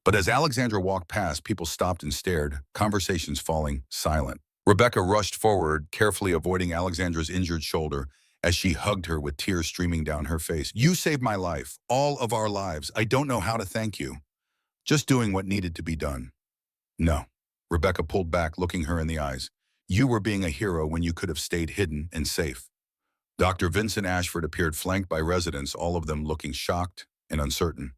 [SPEAKER 1] But as Alexandra walked past, people stopped and stared, conversations falling silent. Rebecca rushed forward, carefully avoiding Alexandra's injured shoulder as she hugged her with tears streaming down her face. You saved my life, all of our lives. I don't know how to thank you. Just doing what needed to be done. No. Rebecca pulled back, looking her in the eyes. You were being a hero when you could have stayed hidden and safe. Dr. Vincent Ashford appeared flanked by residents, all of them looking shocked and uncertain.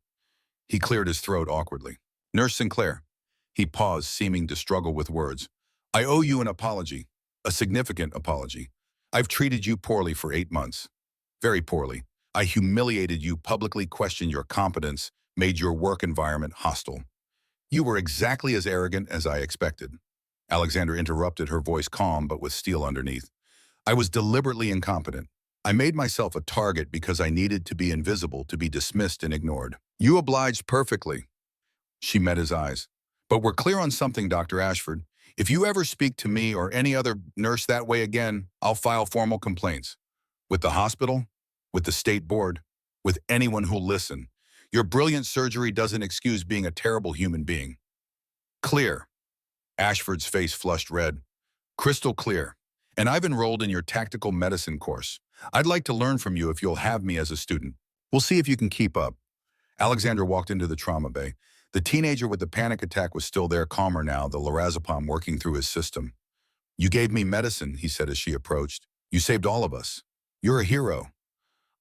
[SPEAKER 1] He cleared his throat awkwardly. Nurse Sinclair. He paused, seeming to struggle with words. I owe you an apology, a significant apology. I've treated you poorly for 8 months. Very poorly. I humiliated you, publicly questioned your competence, made your work environment hostile. You were exactly as arrogant as I expected. Alexandra interrupted, her voice calm but with steel underneath. I was deliberately incompetent. I made myself a target because I needed to be invisible, to be dismissed and ignored. You obliged perfectly. She met his eyes. But we're clear on something, Dr. Ashford. If you ever speak to me or any other nurse that way again, I'll file formal complaints. With the hospital, with the state board, with anyone who'll listen. Your brilliant surgery doesn't excuse being a terrible human being. Clear. Ashford's face flushed red. Crystal clear. And I've enrolled in your tactical medicine course. I'd like to learn from you if you'll have me as a student. We'll see if you can keep up. Alexandra walked into the trauma bay. The teenager with the panic attack was still there, calmer now, the lorazepam working through his system. You gave me medicine, he said as she approached. You saved all of us. You're a hero.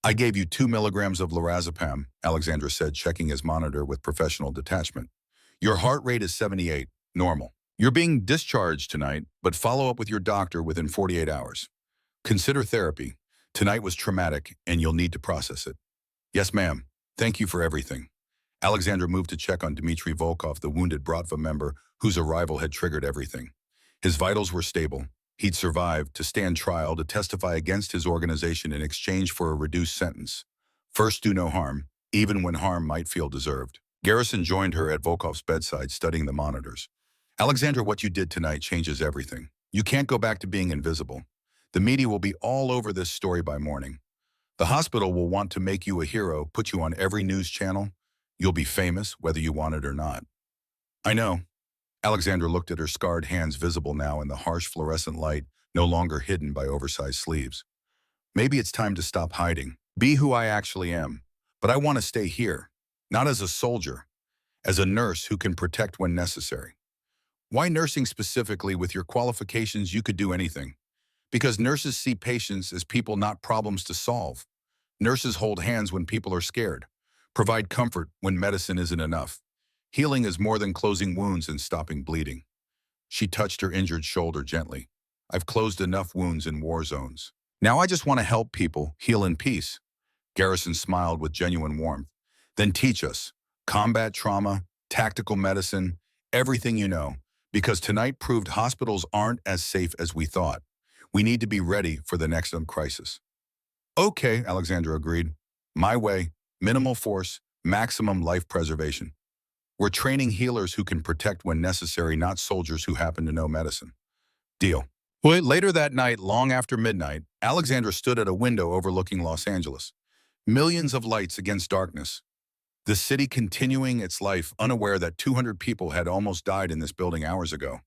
[SPEAKER 1] I gave you 2 milligrams of lorazepam, Alexandra said, checking his monitor with professional detachment. Your heart rate is 78, normal. You're being discharged tonight, but follow up with your doctor within 48 hours. Consider therapy. Tonight was traumatic, and you'll need to process it. Yes, ma'am. Thank you for everything. Alexandra moved to check on Dmitry Volkov, the wounded Bratva member whose arrival had triggered everything. His vitals were stable. He'd survived to stand trial to testify against his organization in exchange for a reduced sentence. First, do no harm, even when harm might feel deserved. Garrison joined her at Volkov's bedside, studying the monitors. Alexandra, what you did tonight changes everything. You can't go back to being invisible. The media will be all over this story by morning. The hospital will want to make you a hero, put you on every news channel. You'll be famous, whether you want it or not. I know. Alexandra looked at her scarred hands, visible now in the harsh fluorescent light, no longer hidden by oversized sleeves. Maybe it's time to stop hiding, be who I actually am. But I want to stay here, not as a soldier, as a nurse who can protect when necessary. Why nursing specifically? With your qualifications, you could do anything. Because nurses see patients as people, not problems to solve. Nurses hold hands when people are scared, provide comfort when medicine isn't enough. Healing is more than closing wounds and stopping bleeding. She touched her injured shoulder gently. I've closed enough wounds in war zones. Now I just want to help people heal in peace. Garrison smiled with genuine warmth. Then teach us. Combat trauma, tactical medicine, everything you know. Because tonight proved hospitals aren't as safe as we thought. We need to be ready for the next crisis. Okay, Alexandra agreed. My way, minimal force, maximum life preservation. We're training healers who can protect when necessary, not soldiers who happen to know medicine. Deal. Well, later that night, long after midnight, Alexandra stood at a window overlooking Los Angeles. Millions of lights against darkness. The city continuing its life, unaware that 200 people had almost died in this building hours ago.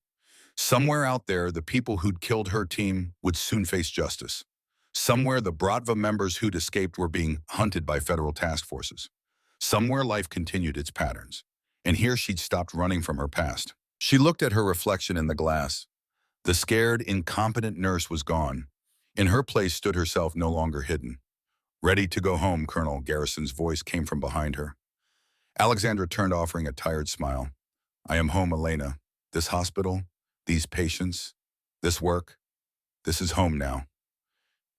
[SPEAKER 1] Somewhere out there, the people who'd killed her team would soon face justice. Somewhere, the Bratva members who'd escaped were being hunted by federal task forces. Somewhere, life continued its patterns. And here she'd stopped running from her past. She looked at her reflection in the glass. The scared, incompetent nurse was gone. In her place stood herself no longer hidden. "Ready to go home, Colonel," Garrison's voice came from behind her. Alexandra turned, offering a tired smile. "I am home, Elena. This hospital, these patients, this work, this is home now."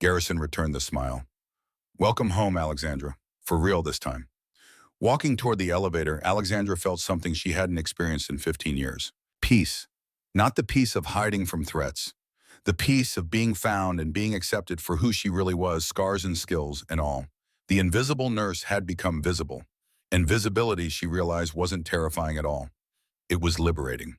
[SPEAKER 1] Garrison returned the smile. "Welcome home, Alexandra. For real this time." Walking toward the elevator, Alexandra felt something she hadn't experienced in 15 years. Peace. Not the peace of hiding from threats. The peace of being found and being accepted for who she really was, scars and skills and all. The invisible nurse had become visible. And visibility, she realized, wasn't terrifying at all. It was liberating.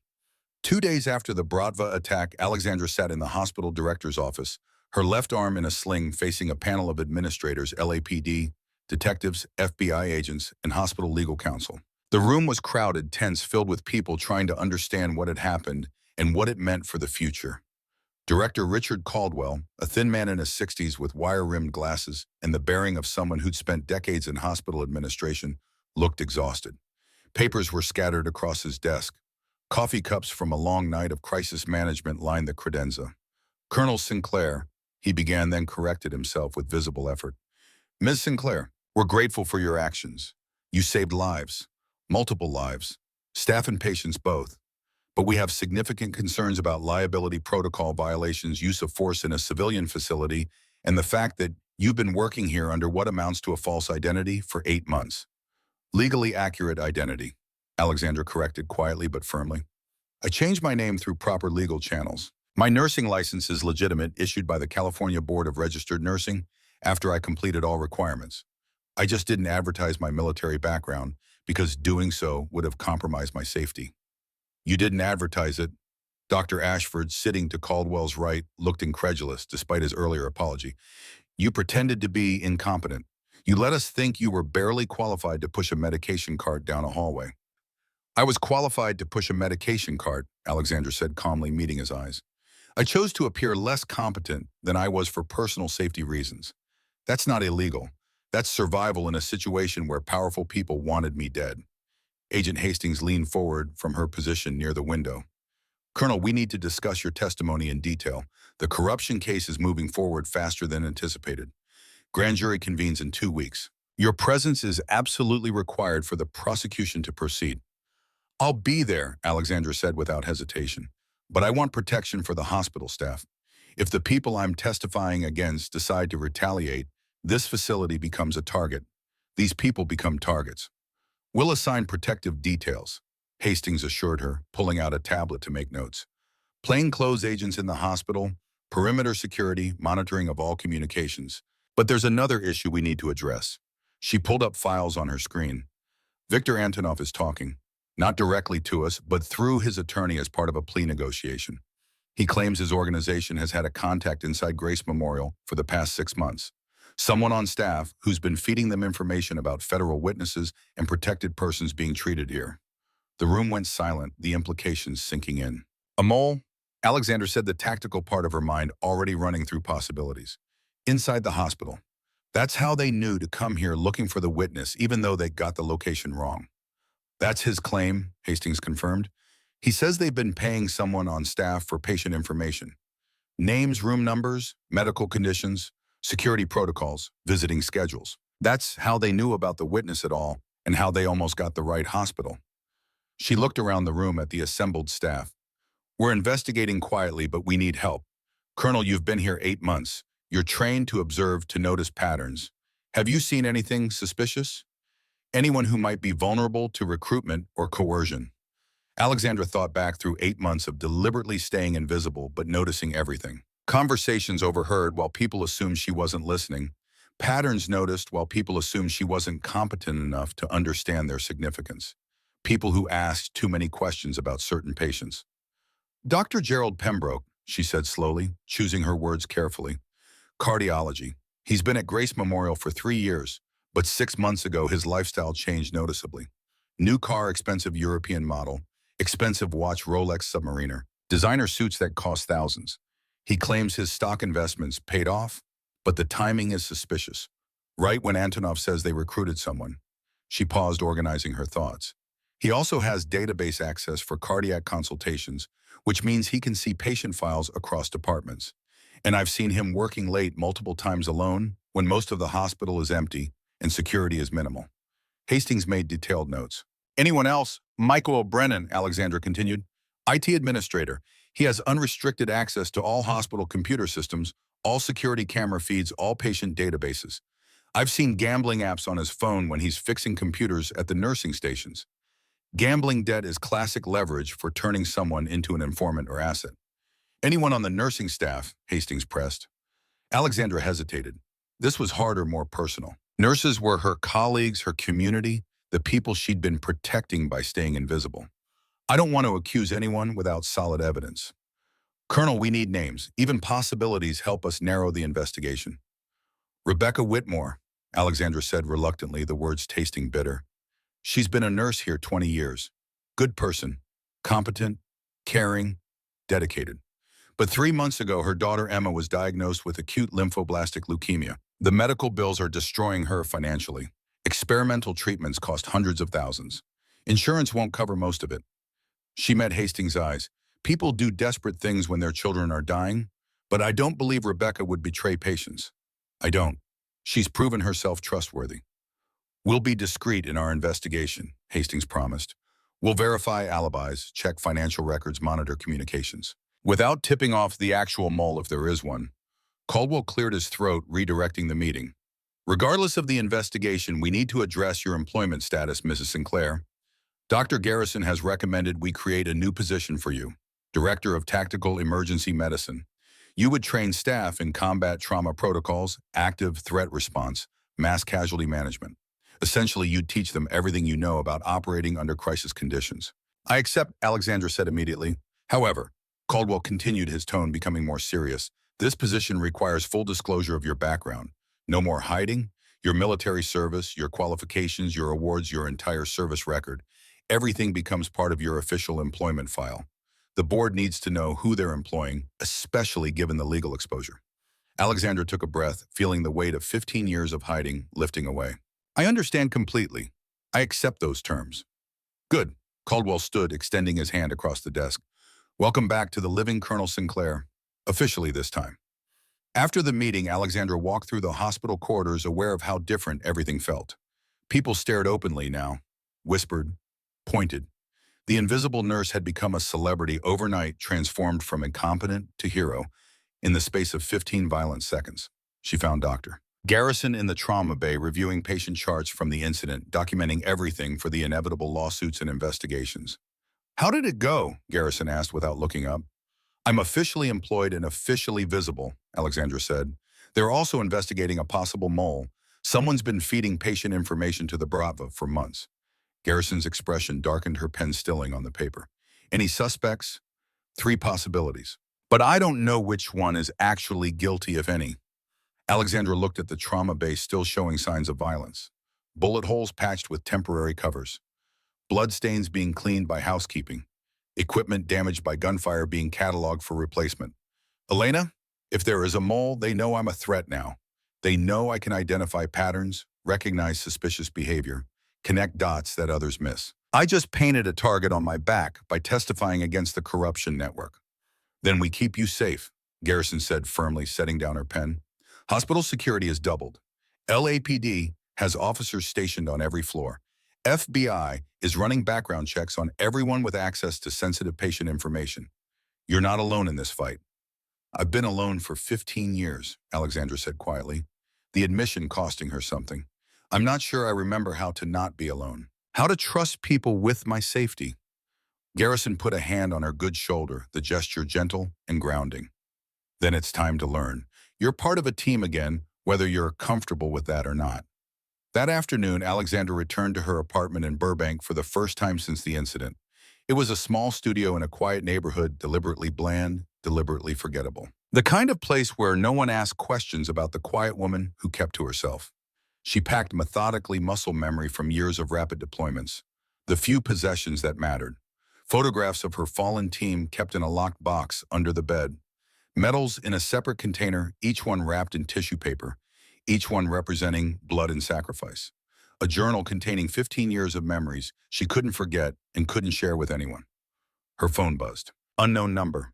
[SPEAKER 1] 2 days after the Bratva attack, Alexandra sat in the hospital director's office, her left arm in a sling, facing a panel of administrators, LAPD, detectives, FBI agents, and hospital legal counsel. The room was crowded, tense, filled with people trying to understand what had happened and what it meant for the future. Director Richard Caldwell, a thin man in his 60s with wire-rimmed glasses and the bearing of someone who'd spent decades in hospital administration, looked exhausted. Papers were scattered across his desk. Coffee cups from a long night of crisis management lined the credenza. "Colonel Sinclair," he began, then corrected himself with visible effort. "Ms. Sinclair, we're grateful for your actions. You saved lives, multiple lives, staff and patients both. But we have significant concerns about liability protocol violations, use of force in a civilian facility, and the fact that you've been working here under what amounts to a false identity for 8 months. Legally accurate identity," Alexandra corrected quietly but firmly. "I changed my name through proper legal channels. My nursing license is legitimate, issued by the California Board of Registered Nursing after I completed all requirements. I just didn't advertise my military background because doing so would have compromised my safety." "You didn't advertise it." Dr. Ashford, sitting to Caldwell's right, looked incredulous despite his earlier apology. "You pretended to be incompetent. You let us think you were barely qualified to push a medication cart down a hallway." "I was qualified to push a medication cart," Alexandra said calmly, meeting his eyes. "I chose to appear less competent than I was for personal safety reasons. That's not illegal. That's survival in a situation where powerful people wanted me dead." Agent Hastings leaned forward from her position near the window. "Colonel, we need to discuss your testimony in detail. The corruption case is moving forward faster than anticipated. Grand jury convenes in 2 weeks. Your presence is absolutely required for the prosecution to proceed." "I'll be there," Alexandra said without hesitation. "But I want protection for the hospital staff. If the people I'm testifying against decide to retaliate, this facility becomes a target. These people become targets." "We'll assign protective details," Hastings assured her, pulling out a tablet to make notes. "Plainclothes agents in the hospital, perimeter security, monitoring of all communications. But there's another issue we need to address." She pulled up files on her screen. "Viktor Antonov is talking, not directly to us, but through his attorney as part of a plea negotiation. He claims his organization has had a contact inside Grace Memorial for the past 6 months. Someone on staff who's been feeding them information about federal witnesses and protected persons being treated here." The room went silent, the implications sinking in. "A mole?" Alexandra said, the tactical part of her mind already running through possibilities. "Inside the hospital. That's how they knew to come here looking for the witness, even though they got the location wrong." "That's his claim," Hastings confirmed. "He says they've been paying someone on staff for patient information. Names, room numbers, medical conditions, security protocols, visiting schedules. That's how they knew about the witness at all and how they almost got the right hospital." She looked around the room at the assembled staff. "We're investigating quietly, but we need help. Colonel, you've been here 8 months. You're trained to observe, to notice patterns. Have you seen anything suspicious? Anyone who might be vulnerable to recruitment or coercion?" Alexandra thought back through 8 months of deliberately staying invisible but noticing everything. Conversations overheard while people assumed she wasn't listening. Patterns noticed while people assumed she wasn't competent enough to understand their significance. People who asked too many questions about certain patients. "Dr. Gerald Pembroke," she said slowly, choosing her words carefully. "Cardiology. He's been at Grace Memorial for 3 years, but 6 months ago his lifestyle changed noticeably. New car, expensive European model, expensive watch, Rolex Submariner, designer suits that cost thousands. He claims his stock investments paid off, but the timing is suspicious. Right when Antonov says they recruited someone." She paused, organizing her thoughts. He also has database access for cardiac consultations, which means he can see patient files across departments. And I've seen him working late multiple times alone when most of the hospital is empty and security is minimal. Hastings made detailed notes. Anyone else? Michael O'Brennan, Alexandra continued. IT administrator. He has unrestricted access to all hospital computer systems, all security camera feeds, all patient databases. I've seen gambling apps on his phone when he's fixing computers at the nursing stations. Gambling debt is classic leverage for turning someone into an informant or asset. Anyone on the nursing staff, Hastings pressed. Alexandra hesitated. This was harder, more personal. Nurses were her colleagues, her community, the people she'd been protecting by staying invisible. I don't want to accuse anyone without solid evidence. Colonel, we need names. Even possibilities help us narrow the investigation. Rebecca Whitmore, Alexandra said reluctantly, the words tasting bitter. She's been a nurse here 20 years. Good person, competent, caring, dedicated. But 3 months ago, her daughter Emma was diagnosed with acute lymphoblastic leukemia. The medical bills are destroying her financially. Experimental treatments cost hundreds of thousands. Insurance won't cover most of it. She met Hastings' eyes. People do desperate things when their children are dying, but I don't believe Rebecca would betray patients. I don't. She's proven herself trustworthy. We'll be discreet in our investigation, Hastings promised. We'll verify alibis, check financial records, monitor communications. Without tipping off the actual mole if there is one, Caldwell cleared his throat, redirecting the meeting. Regardless of the investigation, we need to address your employment status, Mrs. Sinclair. Dr. Garrison has recommended we create a new position for you, Director of Tactical Emergency Medicine. You would train staff in combat trauma protocols, active threat response, mass casualty management. Essentially, you'd teach them everything you know about operating under crisis conditions. I accept, Alexandra said immediately. However, Caldwell continued, his tone becoming more serious. This position requires full disclosure of your background. No more hiding. Your military service, your qualifications, your awards, your entire service record. Everything becomes part of your official employment file. The board needs to know who they're employing, especially given the legal exposure. Alexandra took a breath, feeling the weight of 15 years of hiding lifting away. I understand completely. I accept those terms. Good. Caldwell stood, extending his hand across the desk. Welcome back to the living Colonel Sinclair. Officially this time. After the meeting, Alexandra walked through the hospital corridors, aware of how different everything felt. People stared openly now, whispered, pointed. The invisible nurse had become a celebrity overnight, transformed from incompetent to hero in the space of 15 violent seconds. She found Dr. Garrison in the trauma bay, reviewing patient charts from the incident, documenting everything for the inevitable lawsuits and investigations. How did it go? Garrison asked without looking up. I'm officially employed and officially visible, Alexandra said. They're also investigating a possible mole. Someone's been feeding patient information to the Bravo for months. Garrison's expression darkened, her pen stilling on the paper. Any suspects? 3 possibilities. But I don't know which one is actually guilty, if any. Alexandra looked at the trauma bay, still showing signs of violence. Bullet holes patched with temporary covers. Bloodstains being cleaned by housekeeping. Equipment damaged by gunfire being cataloged for replacement. Elena, if there is a mole, they know I'm a threat now. They know I can identify patterns, recognize suspicious behavior, connect dots that others miss. I just painted a target on my back by testifying against the corruption network. Then we keep you safe, Garrison said firmly, setting down her pen. Hospital security is doubled. LAPD has officers stationed on every floor. FBI is running background checks on everyone with access to sensitive patient information. You're not alone in this fight. I've been alone for 15 years, Alexandra said quietly, the admission costing her something. I'm not sure I remember how to not be alone, how to trust people with my safety. Garrison put a hand on her good shoulder, the gesture gentle and grounding. Then it's time to learn. You're part of a team again, whether you're comfortable with that or not. That afternoon, Alexandra returned to her apartment in Burbank for the first time since the incident. It was a small studio in a quiet neighborhood, deliberately bland, deliberately forgettable. The kind of place where no one asked questions about the quiet woman who kept to herself. She packed methodically muscle memory from years of rapid deployments, the few possessions that mattered. Photographs of her fallen team kept in a locked box under the bed. Medals in a separate container, each one wrapped in tissue paper, each one representing blood and sacrifice. a journal containing 15 years of memories she couldn't forget and couldn't share with anyone. Her phone buzzed. Unknown number.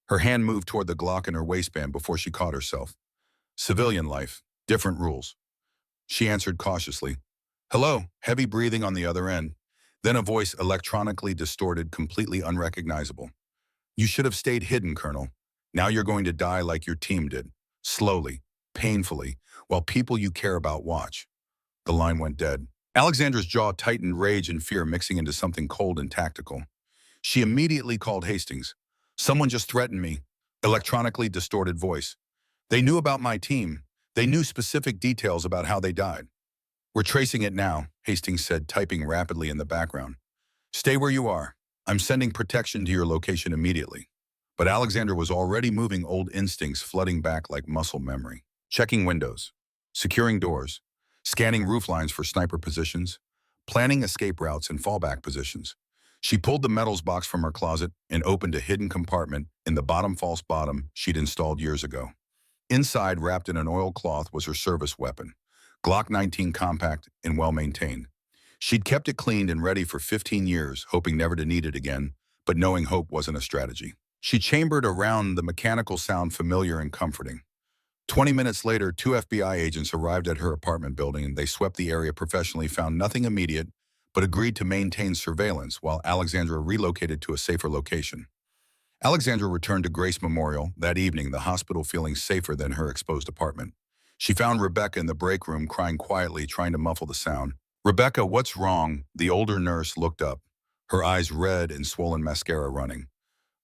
[SPEAKER 1] Her hand moved toward the Glock in her waistband before she caught herself. Civilian life. Different rules. She answered cautiously. Hello, heavy breathing on the other end. Then a voice electronically distorted, completely unrecognizable. You should have stayed hidden, Colonel. Now you're going to die like your team did. Slowly, painfully, while people you care about watch. The line went dead. Alexandra's jaw tightened, rage and fear mixing into something cold and tactical. She immediately called Hastings. Someone just threatened me. Electronically distorted voice. They knew about my team. They knew specific details about how they died. We're tracing it now, Hastings said, typing rapidly in the background. Stay where you are. I'm sending protection to your location immediately. But Alexandra was already moving, old instincts flooding back like muscle memory. Checking windows, securing doors, scanning roof lines for sniper positions, planning escape routes and fallback positions. She pulled the metals box from her closet and opened a hidden compartment in the bottom false bottom she'd installed years ago. Inside, wrapped in an oilcloth, was her service weapon, Glock 19 compact and well-maintained. She'd kept it cleaned and ready for 15 years, hoping never to need it again, but knowing hope wasn't a strategy. She chambered around the mechanical sound familiar and comforting. 20 minutes later, 2 FBI agents arrived at her apartment building and they swept the area professionally, found nothing immediate, but agreed to maintain surveillance while Alexandra relocated to a safer location. Alexandra returned to Grace Memorial that evening, the hospital feeling safer than her exposed apartment. She found Rebecca in the break room crying quietly, trying to muffle the sound. Rebecca, what's wrong? The older nurse looked up, her eyes red and swollen mascara running.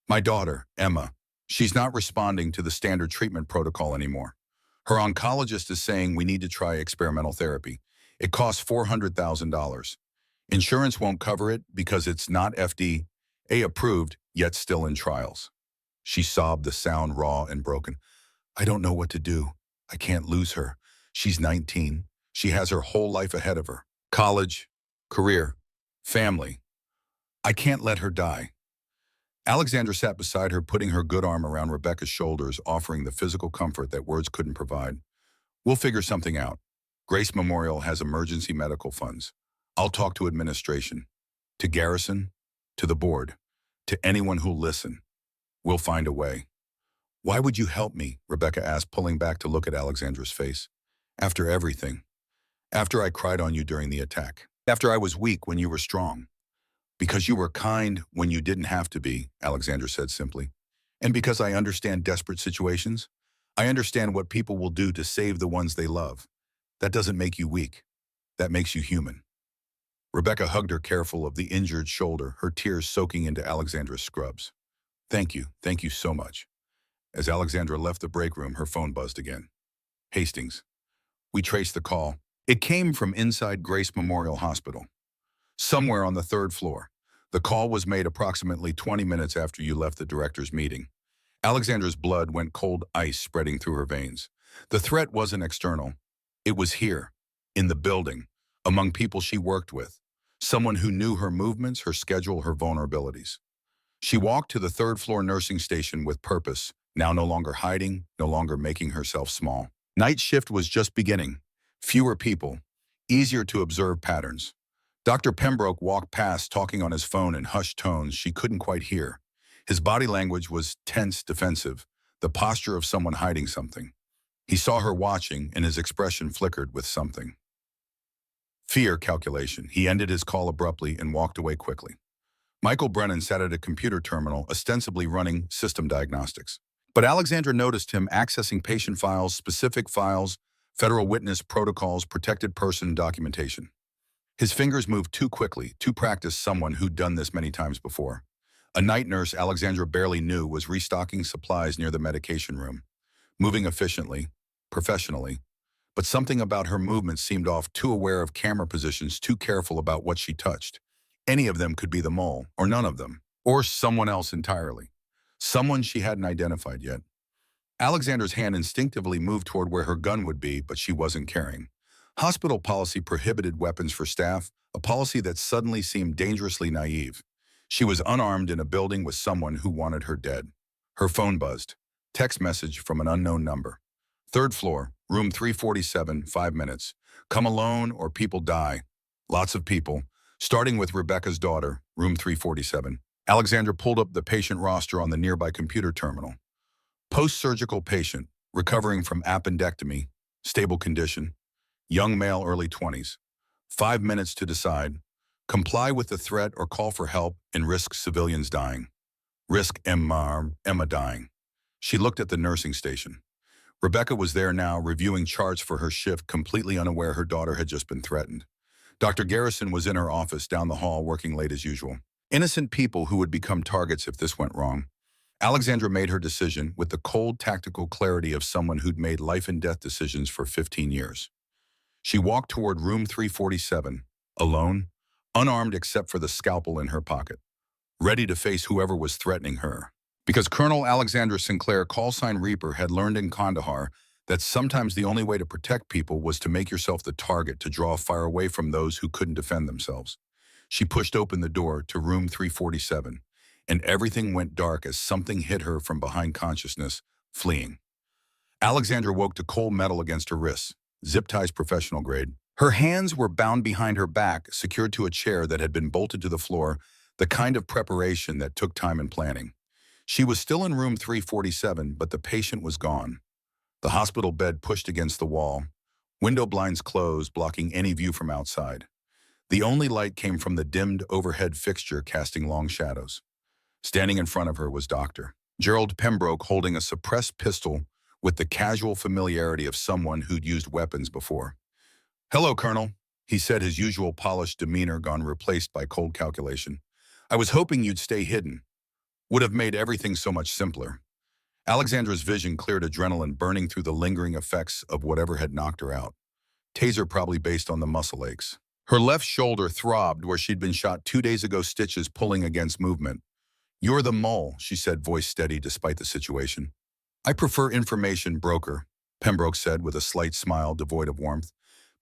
[SPEAKER 1] My daughter, Emma. She's not responding to the standard treatment protocol anymore. Her oncologist is saying we need to try experimental therapy. It costs $400,000. Insurance won't cover it because it's not FDA approved, yet still in trials. She sobbed, the sound raw and broken. I don't know what to do. I can't lose her. She's 19. She has her whole life ahead of her. College, career, family. I can't let her die. Alexandra sat beside her, putting her good arm around Rebecca's shoulders, offering the physical comfort that words couldn't provide. We'll figure something out. Grace Memorial has emergency medical funds. I'll talk to administration, to Garrison, to the board, to anyone who'll listen. We'll find a way. Why would you help me? Rebecca asked, pulling back to look at Alexandra's face. After everything. After I cried on you during the attack. After I was weak when you were strong. Because you were kind when you didn't have to be, Alexandra said simply. And because I understand desperate situations. I understand what people will do to save the ones they love. That doesn't make you weak. That makes you human. Rebecca hugged her, careful of the injured shoulder, her tears soaking into Alexandra's scrubs. Thank you so much. As Alexandra left the break room, her phone buzzed again. Hastings. We traced the call. It came from inside Grace Memorial Hospital. Somewhere on the 3rd floor. The call was made approximately 20 minutes after you left the director's meeting. Alexandra's blood went cold ice spreading through her veins. The threat wasn't external. It was here, in the building, among people she worked with. Someone who knew her movements, her schedule, her vulnerabilities. She walked to the 3rd floor nursing station with purpose, now no longer hiding, no longer making herself small. Night shift was just beginning. Fewer people, easier to observe patterns. Dr. Pembroke walked past, talking on his phone in hushed tones she couldn't quite hear. His body language was tense, defensive, the posture of someone hiding something. He saw her watching, and his expression flickered with something. Fear, calculation. He ended his call abruptly and walked away quickly. Michael Brennan sat at a computer terminal, ostensibly running system diagnostics. But Alexandra noticed him accessing patient files, specific files, federal witness protocols, protected person documentation. His fingers moved too quickly, too practiced, someone who'd done this many times before. A night nurse Alexandra barely knew was restocking supplies near the medication room, moving efficiently, professionally. But something about her movements seemed off, too aware of camera positions, too careful about what she touched. Any of them could be the mole, or none of them, or someone else entirely. Someone she hadn't identified yet. Alexandra's hand instinctively moved toward where her gun would be, but she wasn't carrying. Hospital policy prohibited weapons for staff, a policy that suddenly seemed dangerously naive. She was unarmed in a building with someone who wanted her dead. Her phone buzzed. Text message from an unknown number. 3rd floor, Room 347, 5 minutes. Come alone or people die. Lots of people, starting with Rebecca's daughter, room 347. Alexandra pulled up the patient roster on the nearby computer terminal. Post-surgical patient, recovering from appendectomy, stable condition, young male, early 20s. 5 minutes to decide. Comply with the threat or call for help and risk civilians dying. Risk Emma dying. She looked at the nursing station. Rebecca was there now, reviewing charts for her shift, completely unaware her daughter had just been threatened. Dr. Garrison was in her office down the hall, working late as usual. Innocent people who would become targets if this went wrong. Alexandra made her decision with the cold, tactical clarity of someone who'd made life and death decisions for 15 years. She walked toward room 347, alone, unarmed except for the scalpel in her pocket, ready to face whoever was threatening her. Because Colonel Alexandra Sinclair, callsign Reaper, had learned in Kandahar that sometimes the only way to protect people was to make yourself the target, to draw fire away from those who couldn't defend themselves. She pushed open the door to room 347, and everything went dark as something hit her from behind consciousness, fleeing. Alexandra woke to cold metal against her wrists, zip ties professional grade. Her hands were bound behind her back, secured to a chair that had been bolted to the floor, the kind of preparation that took time and planning. She was still in room 347, but the patient was gone. The hospital bed pushed against the wall, window blinds closed, blocking any view from outside. The only light came from the dimmed overhead fixture, casting long shadows. Standing in front of her was Dr. Gerald Pembroke, holding a suppressed pistol with the casual familiarity of someone who'd used weapons before. "Hello, Colonel," he said, his usual polished demeanor gone, replaced by cold calculation. "I was hoping you'd stay hidden. Would have made everything so much simpler." Alexandra's vision cleared, adrenaline burning through the lingering effects of whatever had knocked her out. Taser probably based on the muscle aches. Her left shoulder throbbed where she'd been shot 2 days ago, stitches pulling against movement. "You're the mole," she said, voice steady despite the situation. "I prefer information, broker," Pembroke said with a slight smile devoid of warmth.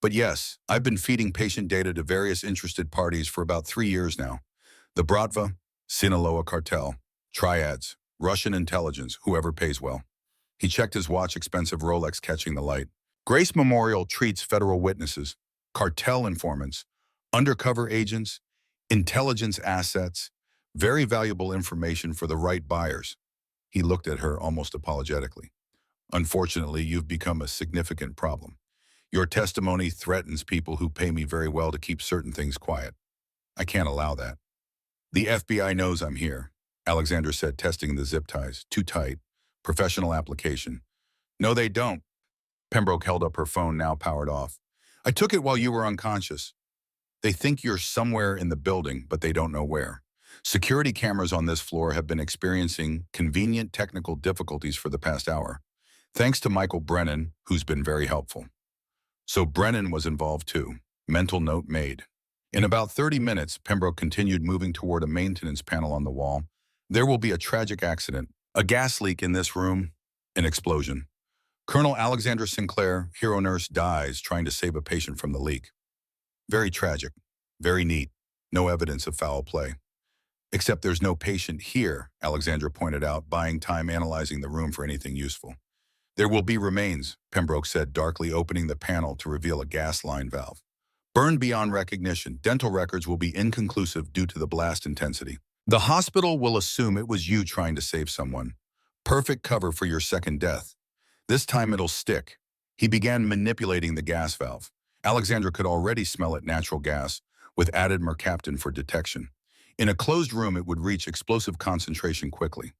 [SPEAKER 1] "But yes, I've been feeding patient data to various interested parties for about 3 years now. The Bratva, Sinaloa cartel, triads, Russian intelligence, whoever pays well." He checked his watch, expensive Rolex catching the light. "Grace Memorial treats federal witnesses, cartel informants, undercover agents, intelligence assets, very valuable information for the right buyers." He looked at her almost apologetically. "Unfortunately, you've become a significant problem. Your testimony threatens people who pay me very well to keep certain things quiet. I can't allow that." "The FBI knows I'm here," Alexandra said, testing the zip ties. "Too tight. Professional application." "No, they don't." Pembroke held up her phone, now powered off. "I took it while you were unconscious. They think you're somewhere in the building, but they don't know where. Security cameras on this floor have been experiencing convenient technical difficulties for the past hour, thanks to Michael Brennan, who's been very helpful." So Brennan was involved too. Mental note made. In about 30 minutes, Pembroke continued, moving toward a maintenance panel on the wall. "There will be a tragic accident. A gas leak in this room. An explosion. Colonel Alexandra Sinclair, hero nurse, dies trying to save a patient from the leak. Very tragic. Very neat. No evidence of foul play. Except there's no patient here," Alexandra pointed out, buying time analyzing the room for anything useful. "There will be remains," Pembroke said, darkly opening the panel to reveal a gas line valve. "Burned beyond recognition. Dental records will be inconclusive due to the blast intensity. The hospital will assume it was you trying to save someone. Perfect cover for your second death. This time it'll stick." He began manipulating the gas valve. Alexandra could already smell it, natural gas, with added mercaptan for detection. In a closed room, it would reach explosive concentration quickly.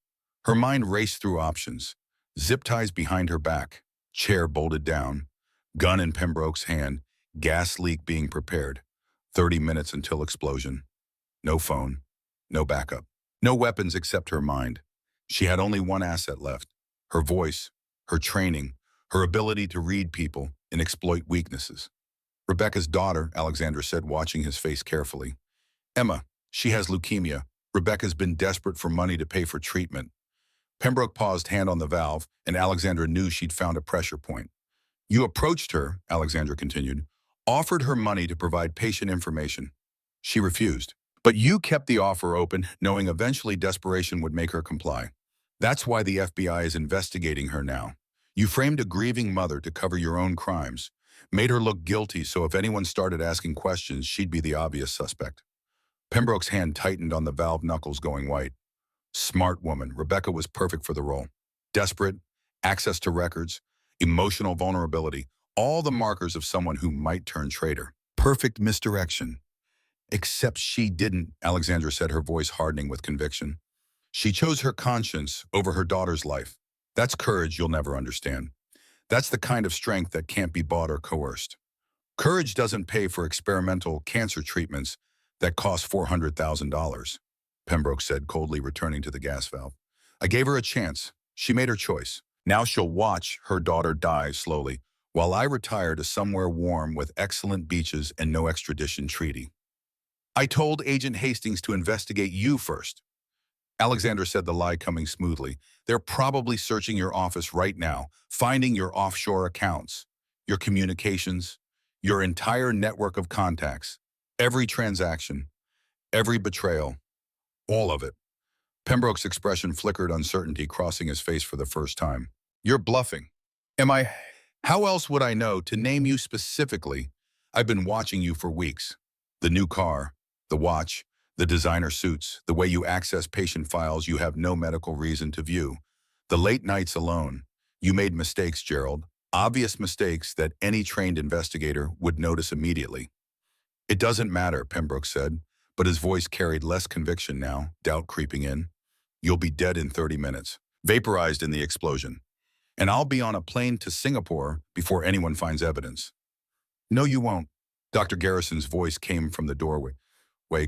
[SPEAKER 1] Her mind raced through options. Zip ties behind her back, chair bolted down, gun in Pembroke's hand, gas leak being prepared. 30 minutes until explosion. No phone, no backup, no weapons except her mind. She had only one asset left: her voice, her training, her ability to read people and exploit weaknesses. "Rebecca's daughter," Alexandra said, watching his face carefully. "Emma, she has leukemia. Rebecca's been desperate for money to pay for treatment." Pembroke paused, hand on the valve, and Alexandra knew she'd found a pressure point. "You approached her," Alexandra continued, "offered her money to provide patient information. She refused. But you kept the offer open, knowing eventually desperation would make her comply. That's why the FBI is investigating her now. You framed a grieving mother to cover your own crimes, made her look guilty so if anyone started asking questions, she'd be the obvious suspect. Pembroke's hand tightened on the valve knuckles going white. Smart woman, Rebecca was perfect for the role. Desperate, access to records, emotional vulnerability, all the markers of someone who might turn traitor. Perfect misdirection. Except she didn't, Alexandra said, her voice hardening with conviction. She chose her conscience over her daughter's life. That's courage you'll never understand. That's the kind of strength that can't be bought or coerced. Courage doesn't pay for experimental cancer treatments that cost $400,000, Pembroke said, coldly returning to the gas valve. I gave her a chance. She made her choice. Now she'll watch her daughter die slowly, while I retire to somewhere warm with excellent beaches and no extradition treaty. I told Agent Hastings to investigate you first. Alexander said, the lie coming smoothly. They're probably searching your office right now, finding your offshore accounts, your communications, your entire network of contacts, every transaction, every betrayal, all of it. Pembroke's expression flickered uncertainty, crossing his face for the first time. You're bluffing. Am I? How else would I know to name you specifically? I've been watching you for weeks. The new car, the watch, the designer suits, the way you access patient files you have no medical reason to view. The late nights alone. You made mistakes, Gerald. Obvious mistakes that any trained investigator would notice immediately. It doesn't matter, Pembroke said, but his voice carried less conviction now, doubt creeping in. You'll be dead in 30 minutes, vaporized in the explosion. And I'll be on a plane to Singapore before anyone finds evidence. No, you won't. Dr. Garrison's voice came from the doorway,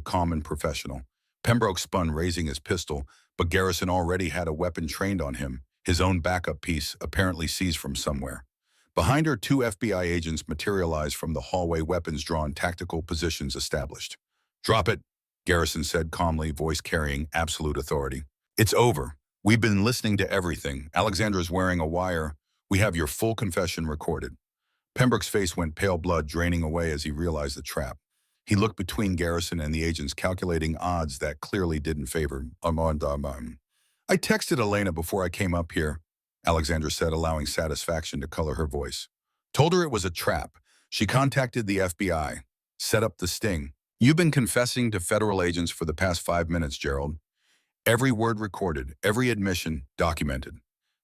[SPEAKER 1] calm and professional. Pembroke spun, raising his pistol, but Garrison already had a weapon trained on him, his own backup piece apparently seized from somewhere. Behind her, 2 FBI agents materialized from the hallway, weapons drawn, tactical positions established. Drop it, Garrison said calmly, voice carrying absolute authority. It's over. We've been listening to everything. Alexandra's wearing a wire. We have your full confession recorded. Pembroke's face went pale, blood draining away as he realized the trap. He looked between Garrison and the agents, calculating odds that clearly didn't favor I texted Elena before I came up here, Alexandra said, allowing satisfaction to color her voice. Told her it was a trap. She contacted the FBI, set up the sting. You've been confessing to federal agents for the past 5 minutes, Gerald. Every word recorded, every admission documented.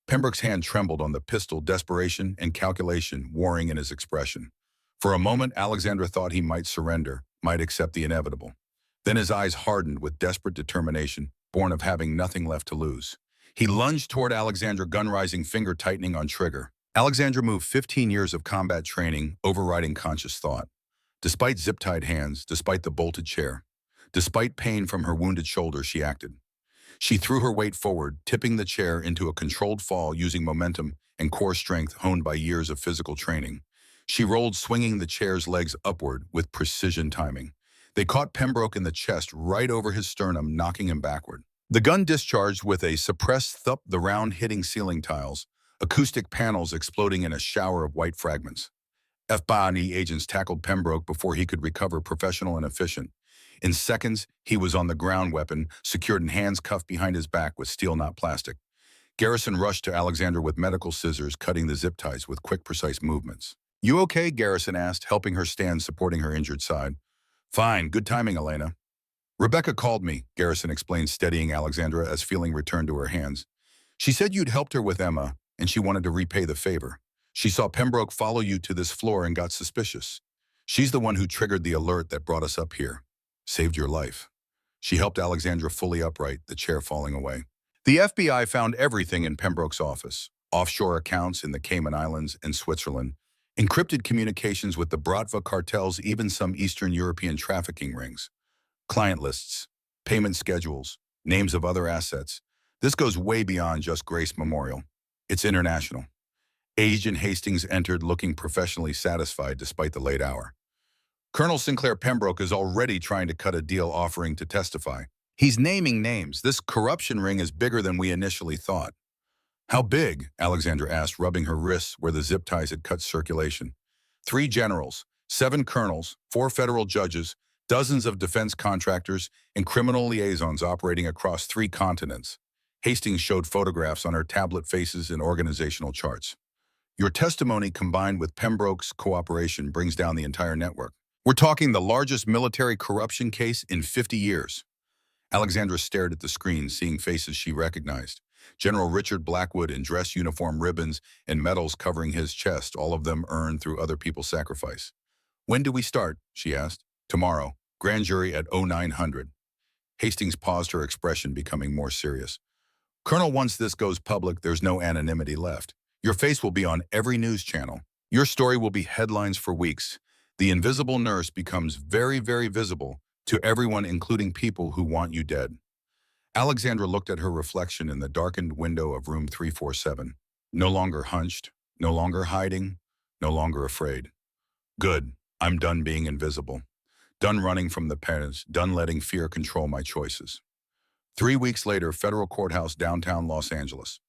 [SPEAKER 1] Pembroke's hand trembled on the pistol, desperation and calculation warring in his expression. For a moment, Alexandra thought he might surrender, might accept the inevitable. Then his eyes hardened with desperate determination, born of having nothing left to lose. He lunged toward Alexandra, gun rising, finger tightening on trigger. Alexandra moved, 15 years of combat training, overriding conscious thought. Despite zip-tied hands, despite the bolted chair, despite pain from her wounded shoulder, she acted. She threw her weight forward, tipping the chair into a controlled fall using momentum and core strength honed by years of physical training. She rolled, swinging the chair's legs upward with precision timing. They caught Pembroke in the chest, right over his sternum, knocking him backward. The gun discharged with a suppressed thump, the round hitting ceiling tiles, acoustic panels exploding in a shower of white fragments. FBI agents tackled Pembroke before he could recover, professional and efficient. In seconds, he was on the ground, weapon secured in hands, cuffed behind his back with steel, not plastic. Garrison rushed to Alexandra with medical scissors, cutting the zip ties with quick, precise movements. You okay? Garrison asked, helping her stand, supporting her injured side. Fine, good timing, Elena. Rebecca called me, Garrison explained, steadying Alexandra as feeling returned to her hands. She said you'd helped her with Emma, and she wanted to repay the favor. She saw Pembroke follow you to this floor and got suspicious. She's the one who triggered the alert that brought us up here. Saved your life. She helped Alexandra fully upright, the chair falling away. The FBI found everything in Pembroke's office. Offshore accounts in the Cayman Islands and Switzerland, encrypted communications with the Bratva cartels, even some Eastern European trafficking rings. Client lists, payment schedules, names of other assets. This goes way beyond just Grace Memorial. It's international. Agent Hastings entered, looking professionally satisfied despite the late hour. Colonel Sinclair Pembroke is already trying to cut a deal, offering to testify. He's naming names. This corruption ring is bigger than we initially thought. How big? Alexandra asked, rubbing her wrists where the zip ties had cut circulation. 3 generals, 7 colonels, 4 federal judges, dozens of defense contractors, and criminal liaisons operating across 3 continents. Hastings showed photographs on her tablet, faces and organizational charts. Your testimony combined with Pembroke's cooperation brings down the entire network. We're talking the largest military corruption case in 50 years. Alexandra stared at the screen, seeing faces she recognized. General Richard Blackwood in dress uniform, ribbons, and medals covering his chest, all of them earned through other people's sacrifice. When do we start? She asked. Tomorrow. Grand jury at 0900. Hastings paused, her expression becoming more serious. Colonel, once this goes public, there's no anonymity left. Your face will be on every news channel. Your story will be headlines for weeks. The invisible nurse becomes very, very visible to everyone, including people who want you dead. Alexandra looked at her reflection in the darkened window of room 347. No longer hunched, no longer hiding, no longer afraid. Good. I'm done being invisible. Done running from the parents, done letting fear control my choices. 3 weeks later, federal courthouse, downtown Los Angeles.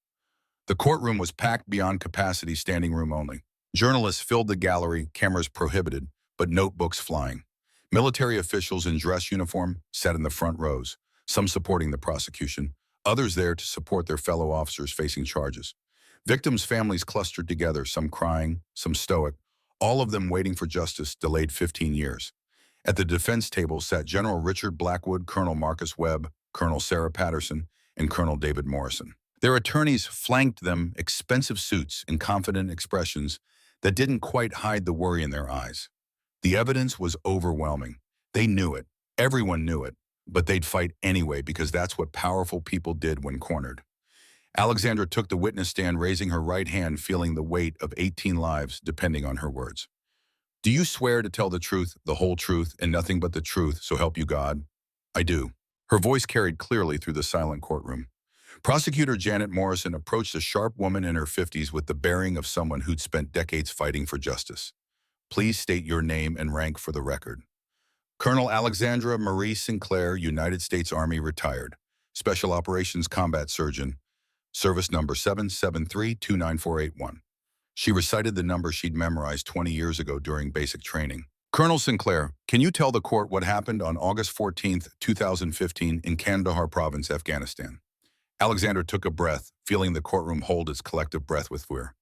[SPEAKER 1] The courtroom was packed beyond capacity, standing room only. Journalists filled the gallery, cameras prohibited, but notebooks flying. Military officials in dress uniform sat in the front rows, some supporting the prosecution, others there to support their fellow officers facing charges. Victims' families clustered together, some crying, some stoic, all of them waiting for justice, delayed 15 years. At the defense table sat General Richard Blackwood, Colonel Marcus Webb, Colonel Sarah Patterson, and Colonel David Morrison. Their attorneys flanked them, expensive suits and confident expressions that didn't quite hide the worry in their eyes. The evidence was overwhelming. They knew it. Everyone knew it. But they'd fight anyway because that's what powerful people did when cornered. Alexandra took the witness stand, raising her right hand, feeling the weight of 18 lives depending on her words. Do you swear to tell the truth, the whole truth, and nothing but the truth, so help you God? I do. Her voice carried clearly through the silent courtroom. Prosecutor Janet Morrison approached a sharp woman in her 50s with the bearing of someone who'd spent decades fighting for justice. Please state your name and rank for the record. Colonel Alexandra Marie Sinclair, United States Army, retired. Special Operations Combat Surgeon, service number 773-29481. She recited the number she'd memorized 20 years ago during basic training. Colonel Sinclair, can you tell the court what happened on August 14, 2015 in Kandahar Province, Afghanistan? Alexandra took a breath, feeling the courtroom hold its collective breath with fear.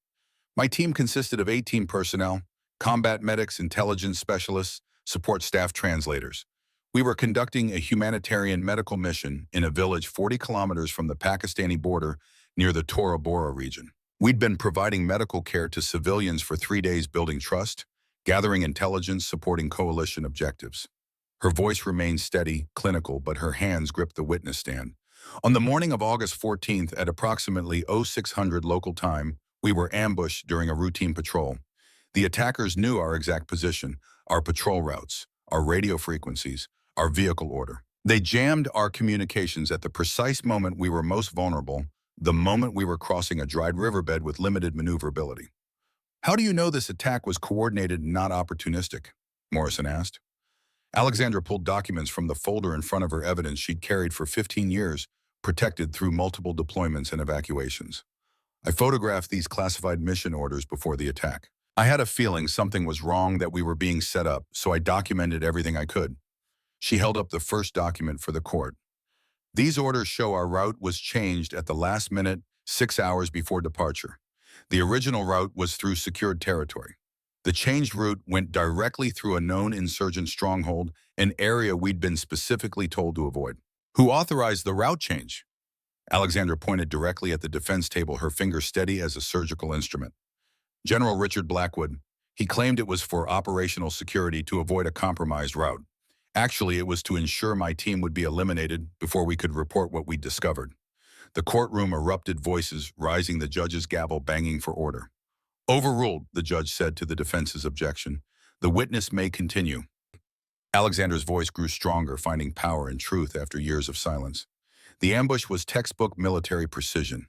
[SPEAKER 1] My team consisted of 18 personnel, combat medics, intelligence specialists, support staff, translators. We were conducting a humanitarian medical mission in a village 40 kilometers from the Pakistani border near the Tora Bora region. We'd been providing medical care to civilians for 3 days, building trust, gathering intelligence, supporting coalition objectives. Her voice remained steady, clinical, but her hands gripped the witness stand. On the morning of August 14th at approximately 0600 local time, we were ambushed during a routine patrol. The attackers knew our exact position, our patrol routes, our radio frequencies, our vehicle order. They jammed our communications at the precise moment we were most vulnerable, the moment we were crossing a dried riverbed with limited maneuverability. How do you know this attack was coordinated and not opportunistic? Morrison asked. Alexandra pulled documents from the folder in front of her, evidence she'd carried for 15 years, protected through multiple deployments and evacuations. I photographed these classified mission orders before the attack. I had a feeling something was wrong, that we were being set up, so I documented everything I could. She held up the first document for the court. These orders show our route was changed at the last minute, 6 hours before departure. The original route was through secured territory. The changed route went directly through a known insurgent stronghold, an area we'd been specifically told to avoid. Who authorized the route change? Alexandra pointed directly at the defense table, her finger steady as a surgical instrument. General Richard Blackwood. He claimed it was for operational security, to avoid a compromised route. Actually, it was to ensure my team would be eliminated before we could report what we'd discovered. The courtroom erupted, voices rising, the judge's gavel banging for order. Overruled, the judge said to the defense's objection. The witness may continue. Alexandra's voice grew stronger, finding power and truth after years of silence. The ambush was textbook military precision.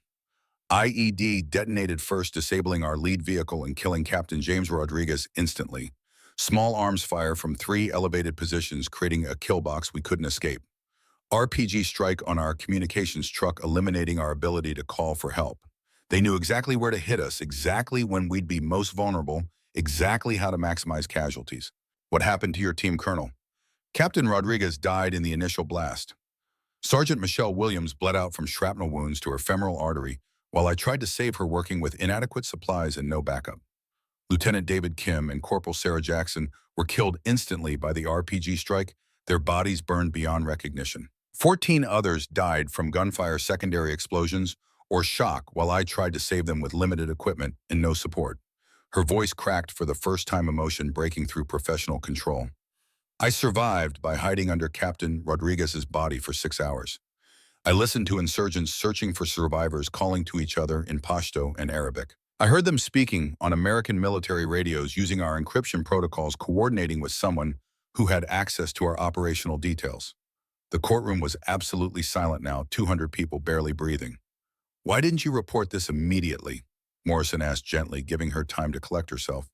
[SPEAKER 1] IED detonated first, disabling our lead vehicle and killing Captain James Rodriguez instantly. Small arms fire from 3 elevated positions, creating a kill box we couldn't escape. RPG strike on our communications truck, eliminating our ability to call for help. They knew exactly where to hit us, exactly when we'd be most vulnerable, exactly how to maximize casualties. What happened to your team, Colonel? Captain Rodriguez died in the initial blast. Sergeant Michelle Williams bled out from shrapnel wounds to her femoral artery, while I tried to save her working with inadequate supplies and no backup. Lieutenant David Kim and Corporal Sarah Jackson were killed instantly by the RPG strike, their bodies burned beyond recognition. 14 others died from gunfire, secondary explosions, or shock while I tried to save them with limited equipment and no support. Her voice cracked for the first time, emotion breaking through professional control. I survived by hiding under Captain Rodriguez's body for 6 hours. I listened to insurgents searching for survivors, calling to each other in Pashto and Arabic. I heard them speaking on American military radios using our encryption protocols, coordinating with someone who had access to our operational details. The courtroom was absolutely silent now, 200 people barely breathing. "Why didn't you report this immediately?" Morrison asked gently, giving her time to collect herself.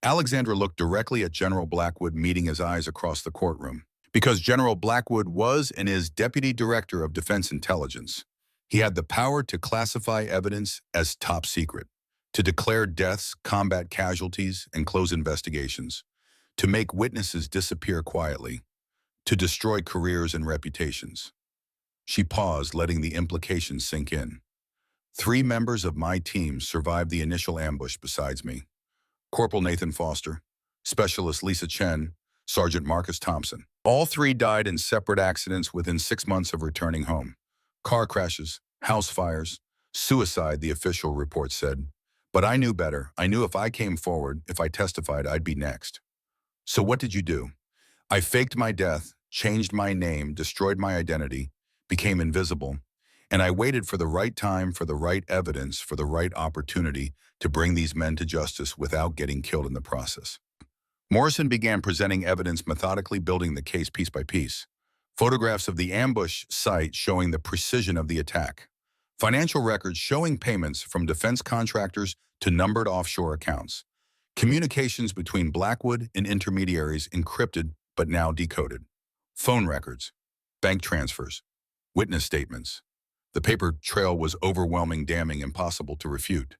[SPEAKER 1] Alexandra looked directly at General Blackwood, meeting his eyes across the courtroom. Because General Blackwood was and is Deputy Director of Defense Intelligence. He had the power to classify evidence as top secret, to declare deaths, combat casualties, and close investigations, to make witnesses disappear quietly, to destroy careers and reputations. She paused, letting the implications sink in. 3 members of my team survived the initial ambush besides me. Corporal Nathan Foster, Specialist Lisa Chen, Sergeant Marcus Thompson. All 3 died in separate accidents within 6 months of returning home. Car crashes, house fires, suicide, the official report said. But I knew better. I knew if I came forward, if I testified, I'd be next. So what did you do? I faked my death, changed my name, destroyed my identity, became invisible, and I waited for the right time, for the right evidence, for the right opportunity to bring these men to justice without getting killed in the process. Morrison began presenting evidence, methodically building the case piece by piece. Photographs of the ambush site showing the precision of the attack. Financial records showing payments from defense contractors to numbered offshore accounts. Communications between Blackwood and intermediaries encrypted but now decoded. Phone records, bank transfers, witness statements. The paper trail was overwhelming, damning, impossible to refute.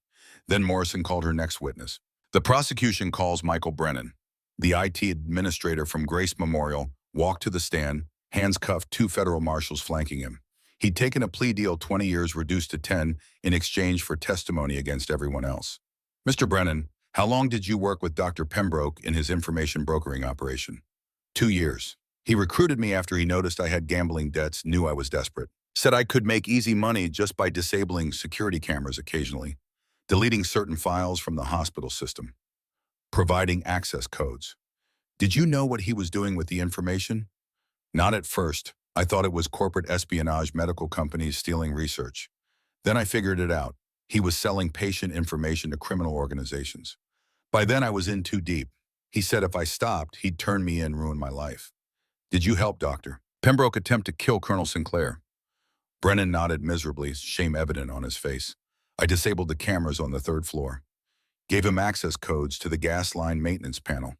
[SPEAKER 1] Then Morrison called her next witness. The prosecution calls Michael Brennan. The IT administrator from Grace Memorial walked to the stand, hands cuffed, 2 federal marshals flanking him. He'd taken a plea deal, 20 years reduced to 10, in exchange for testimony against everyone else. "Mr. Brennan, how long did you work with Dr. Pembroke in his information brokering operation?" 2 years. He recruited me after he noticed I had gambling debts, knew I was desperate. Said I could make easy money just by disabling security cameras occasionally, deleting certain files from the hospital system, providing access codes. Did you know what he was doing with the information? Not at first. I thought it was corporate espionage, medical companies stealing research. Then I figured it out. He was selling patient information to criminal organizations. By then I was in too deep. He said if I stopped, he'd turn me in, ruin my life. Did you help, Doctor? Pembroke attempt to kill Colonel Sinclair. Brennan nodded miserably, shame evident on his face. I disabled the cameras on the 3rd floor. Gave him access codes to the gas line maintenance panel.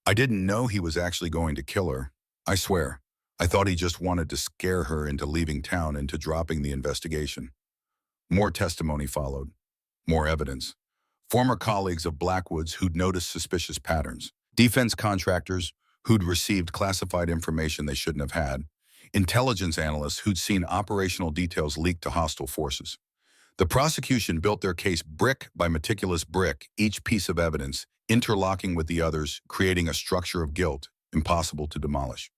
[SPEAKER 1] I didn't know he was actually going to kill her. I swear. I thought he just wanted to scare her into leaving town, into dropping the investigation. More testimony followed. More evidence. Former colleagues of Blackwood's who'd noticed suspicious patterns. Defense contractors who'd received classified information they shouldn't have had. Intelligence analysts who'd seen operational details leaked to hostile forces. The prosecution built their case brick by meticulous brick, each piece of evidence interlocking with the others, creating a structure of guilt impossible to demolish.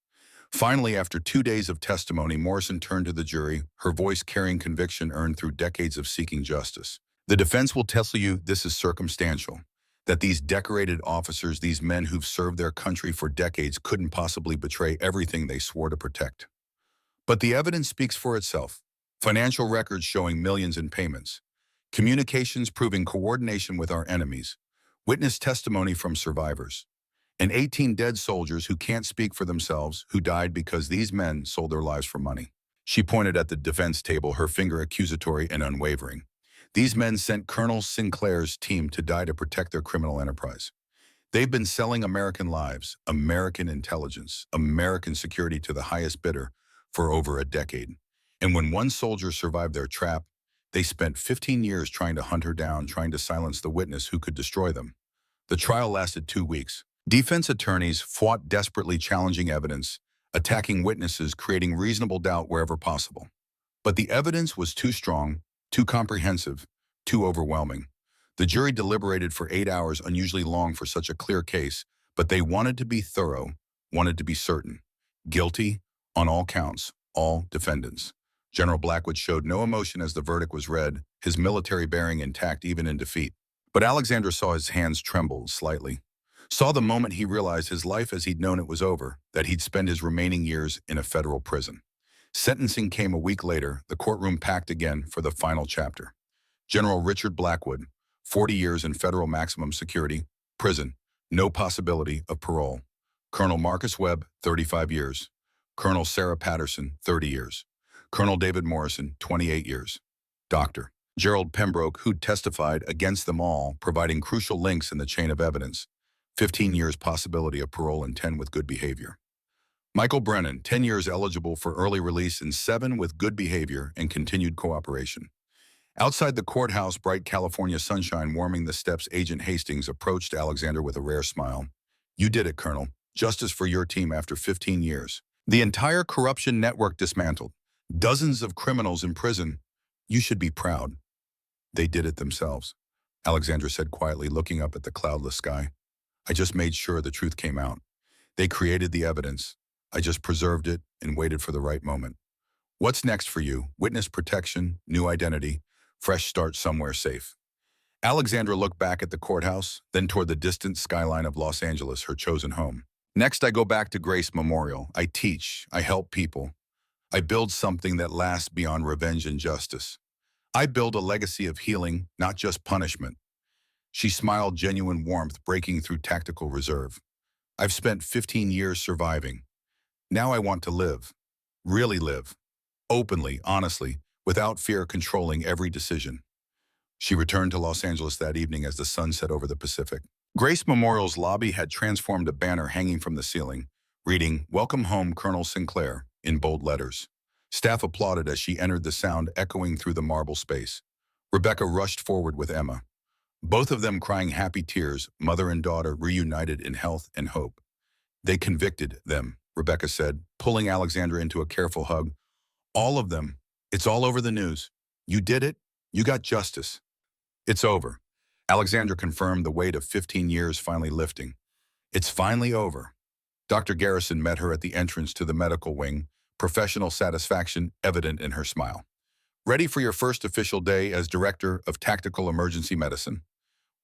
[SPEAKER 1] Finally, after 2 days of testimony, Morrison turned to the jury, her voice carrying conviction earned through decades of seeking justice. The defense will tell you this is circumstantial, that these decorated officers, these men who've served their country for decades, couldn't possibly betray everything they swore to protect. But the evidence speaks for itself. Financial records showing millions in payments. Communications proving coordination with our enemies. Witness testimony from survivors. And 18 dead soldiers who can't speak for themselves, who died because these men sold their lives for money. She pointed at the defense table, her finger accusatory and unwavering. These men sent Colonel Sinclair's team to die to protect their criminal enterprise. They've been selling American lives, American intelligence, American security to the highest bidder for over a decade. And when one soldier survived their trap, they spent 15 years trying to hunt her down, trying to silence the witness who could destroy them. The trial lasted 2 weeks. Defense attorneys fought desperately, challenging evidence, attacking witnesses, creating reasonable doubt wherever possible. But the evidence was too strong, Too comprehensive, too overwhelming. The jury deliberated for 8 hours, unusually long for such a clear case, but they wanted to be thorough, wanted to be certain. Guilty on all counts, all defendants. General Blackwood showed no emotion as the verdict was read, his military bearing intact even in defeat. But Alexander saw his hands tremble slightly. Saw the moment he realized his life as he'd known it was over, that he'd spend his remaining years in a federal prison. Sentencing came a week later, the courtroom packed again for the final chapter. General Richard Blackwood, 40 years in federal maximum security, prison, no possibility of parole. Colonel Marcus Webb, 35 years. Colonel Sarah Patterson, 30 years. Colonel David Morrison, 28 years. Dr. Gerald Pembroke, who'd testified against them all, providing crucial links in the chain of evidence. 15 years possibility of parole and 10 with good behavior. Michael Brennan, 10 years eligible for early release and 7 with good behavior and continued cooperation. Outside the courthouse, bright California sunshine warming the steps, Agent Hastings approached Alexander with a rare smile. "You did it, Colonel. Justice for your team after 15 years. The entire corruption network dismantled. Dozens of criminals in prison. You should be proud." "They did it themselves," Alexander said quietly, looking up at the cloudless sky. "I just made sure the truth came out. They created the evidence. I just preserved it and waited for the right moment. What's next for you? Witness protection, new identity, fresh start somewhere safe." Alexandra looked back at the courthouse, then toward the distant skyline of Los Angeles, her chosen home. "Next, I go back to Grace Memorial. I teach, I help people. I build something that lasts beyond revenge and justice. I build a legacy of healing, not just punishment." She smiled, genuine warmth breaking through tactical reserve. "I've spent 15 years surviving. Now I want to live. Really live. Openly, honestly, without fear controlling every decision." She returned to Los Angeles that evening as the sun set over the Pacific. Grace Memorial's lobby had transformed a banner hanging from the ceiling, reading, "Welcome home, Colonel Sinclair," in bold letters. Staff applauded as she entered, the sound echoing through the marble space. Rebecca rushed forward with Emma, both of them crying happy tears, mother and daughter reunited in health and hope. "They convicted them," Rebecca said, pulling Alexandra into a careful hug. "All of them. It's all over the news. You did it. You got justice." "It's over." Alexandra confirmed, the weight of 15 years finally lifting. "It's finally over." Dr. Garrison met her at the entrance to the medical wing, professional satisfaction evident in her smile. "Ready for your first official day as Director of Tactical Emergency Medicine?"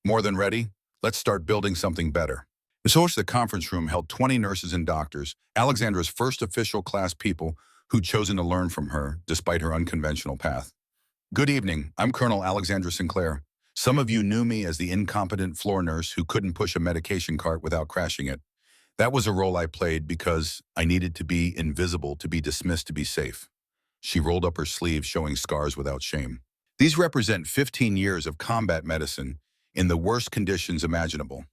[SPEAKER 1] "More than ready. Let's start building something better." The conference room held 20 nurses and doctors, Alexandra's first official class people who'd chosen to learn from her despite her unconventional path. "Good evening. I'm Colonel Alexandra Sinclair. Some of you knew me as the incompetent floor nurse who couldn't push a medication cart without crashing it. That was a role I played because I needed to be invisible, to be dismissed, to be safe." She rolled up her sleeves, showing scars without shame. "These represent 15 years of combat medicine in the worst conditions imaginable.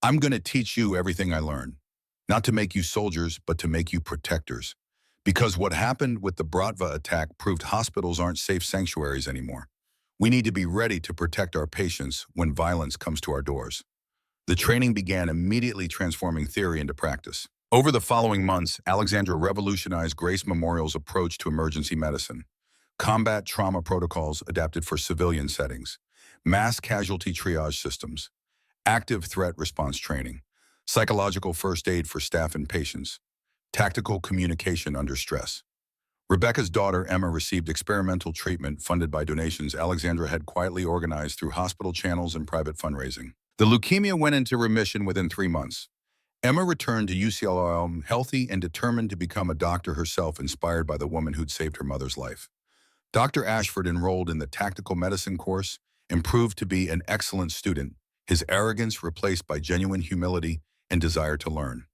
[SPEAKER 1] I'm going to teach you everything I learned. Not to make you soldiers, but to make you protectors. Because what happened with the Bratva attack proved hospitals aren't safe sanctuaries anymore. We need to be ready to protect our patients when violence comes to our doors." The training began, immediately transforming theory into practice. Over the following months, Alexandra revolutionized Grace Memorial's approach to emergency medicine. Combat trauma protocols adapted for civilian settings, mass casualty triage systems, active threat response training, psychological first aid for staff and patients, tactical communication under stress. Rebecca's daughter, Emma, received experimental treatment funded by donations Alexandra had quietly organized through hospital channels and private fundraising. The leukemia went into remission within 3 months. Emma returned to UCLA healthy and determined to become a doctor herself, inspired by the woman who'd saved her mother's life. Dr. Ashford enrolled in the tactical medicine course and proved to be an excellent student, his arrogance replaced by genuine humility and desire to learn.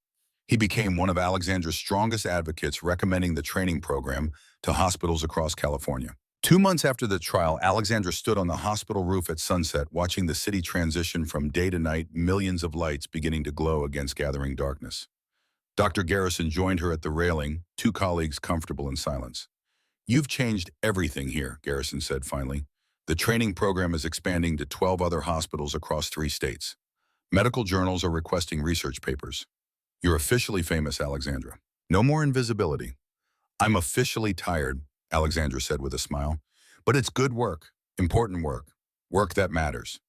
[SPEAKER 1] He became one of Alexandra's strongest advocates, recommending the training program to hospitals across California. 2 months after the trial, Alexandra stood on the hospital roof at sunset, watching the city transition from day to night, millions of lights beginning to glow against gathering darkness. Dr. Garrison joined her at the railing, 2 colleagues comfortable in silence. "You've changed everything here," Garrison said finally. "The training program is expanding to 12 other hospitals across 3 states. Medical journals are requesting research papers. You're officially famous, Alexandra. No more invisibility." "I'm officially tired," Alexandra said with a smile. "But it's good work. Important work. Work that matters.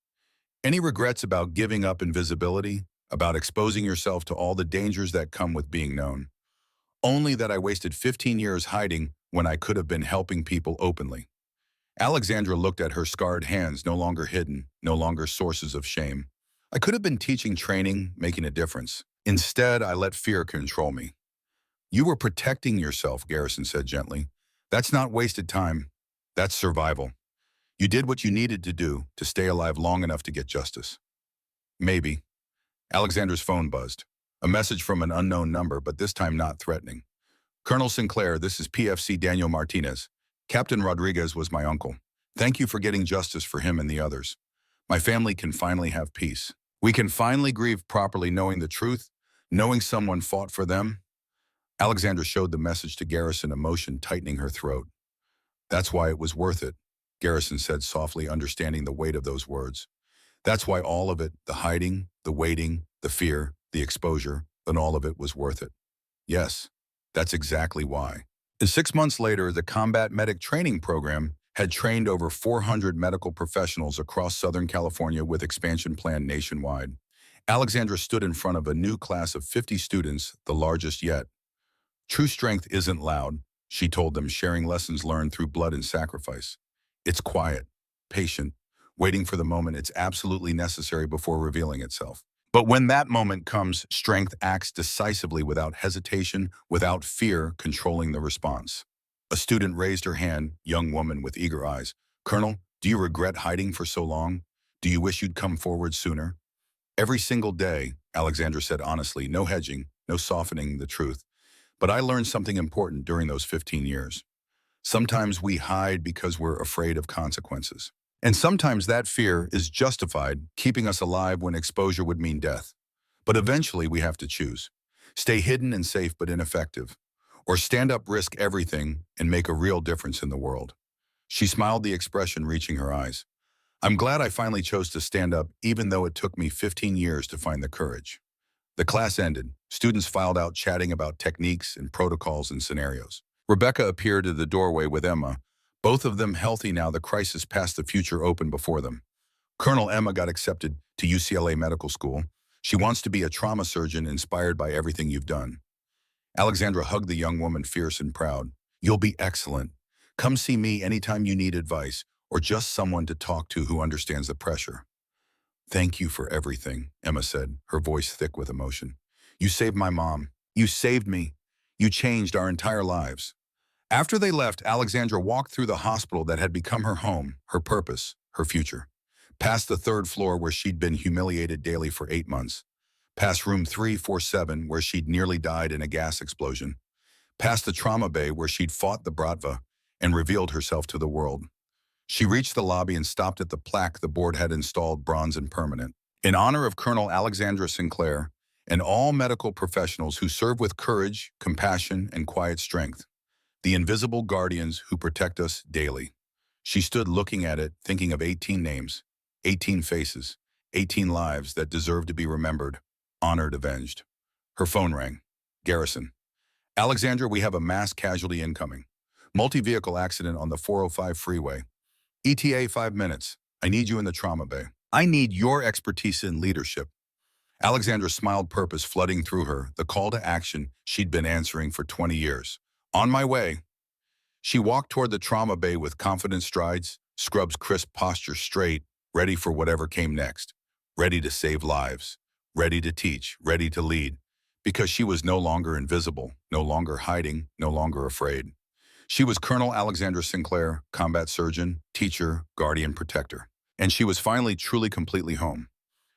[SPEAKER 1] Any regrets about giving up invisibility? About exposing yourself to all the dangers that come with being known? Only that I wasted 15 years hiding when I could have been helping people openly. Alexandra looked at her scarred hands, no longer hidden, no longer sources of shame. I could have been teaching training, making a difference. Instead, I let fear control me. You were protecting yourself, Garrison said gently. That's not wasted time. That's survival. You did what you needed to do to stay alive long enough to get justice. Maybe. Alexandra's phone buzzed. A message from an unknown number, but this time not threatening. Colonel Sinclair, this is PFC Daniel Martinez. Captain Rodriguez was my uncle. Thank you for getting justice for him and the others. My family can finally have peace. We can finally grieve properly knowing the truth, knowing someone fought for them. Alexandra showed the message to Garrison, emotion tightening her throat. That's why it was worth it, Garrison said softly, understanding the weight of those words. That's why all of it, the hiding, the waiting, the fear, the exposure, and all of it was worth it. Yes, that's exactly why. And 6 months later, the Combat Medic Training Program had trained over 400 medical professionals across Southern California with expansion planned nationwide. Alexandra stood in front of a new class of 50 students, the largest yet. True strength isn't loud, she told them, sharing lessons learned through blood and sacrifice. It's quiet, patient, waiting for the moment it's absolutely necessary before revealing itself. But when that moment comes, strength acts decisively without hesitation, without fear controlling the response. A student raised her hand, young woman with eager eyes. Colonel, do you regret hiding for so long? Do you wish you'd come forward sooner? Every single day, Alexandra said honestly, no hedging, no softening the truth. But I learned something important during those 15 years. Sometimes we hide because we're afraid of consequences. And sometimes that fear is justified, keeping us alive when exposure would mean death. But eventually we have to choose. Stay hidden and safe but ineffective. Or stand up, risk everything, and make a real difference in the world. She smiled, the expression reaching her eyes. I'm glad I finally chose to stand up, even though it took me 15 years to find the courage. The class ended. Students filed out chatting about techniques and protocols and scenarios. Rebecca appeared at the doorway with Emma, both of them healthy now, the crisis past, the future open before them. Colonel Emma got accepted to UCLA Medical School. She wants to be a trauma surgeon inspired by everything you've done. Alexandra hugged the young woman, fierce and proud. You'll be excellent. Come see me anytime you need advice or just someone to talk to who understands the pressure. Thank you for everything, Emma said, her voice thick with emotion. You saved my mom. You saved me. You changed our entire lives. After they left, Alexandra walked through the hospital that had become her home, her purpose, her future. Past the 3rd floor where she'd been humiliated daily for 8 months. Past room 347 where she'd nearly died in a gas explosion. Past the trauma bay where she'd fought the Bratva and revealed herself to the world. She reached the lobby and stopped at the plaque the board had installed, bronze and permanent. In honor of Colonel Alexandra Sinclair and all medical professionals who serve with courage, compassion, and quiet strength. The invisible guardians who protect us daily. She stood looking at it, thinking of 18 names, 18 faces, 18 lives that deserve to be remembered, honored, avenged. Her phone rang. Garrison. Alexandra, we have a mass casualty incoming. Multi-vehicle accident on the 405 freeway. ETA 5 minutes. I need you in the trauma bay. I need your expertise in leadership. Alexandra smiled, purpose flooding through her, the call to action she'd been answering for 20 years. On my way. She walked toward the trauma bay with confident strides, scrubs crisp posture straight, ready for whatever came next. Ready to save lives. Ready to teach. Ready to lead. Because she was no longer invisible, no longer hiding, no longer afraid. She was Colonel Alexandra Sinclair, combat surgeon, teacher, guardian, protector. And she was finally truly completely home.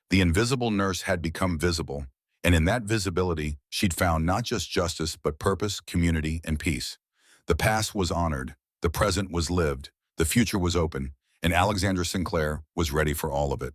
[SPEAKER 1] The invisible nurse had become visible, and in that visibility, she'd found not just justice, but purpose, community, and peace. The past was honored, the present was lived, the future was open, and Alexandra Sinclair was ready for all of it.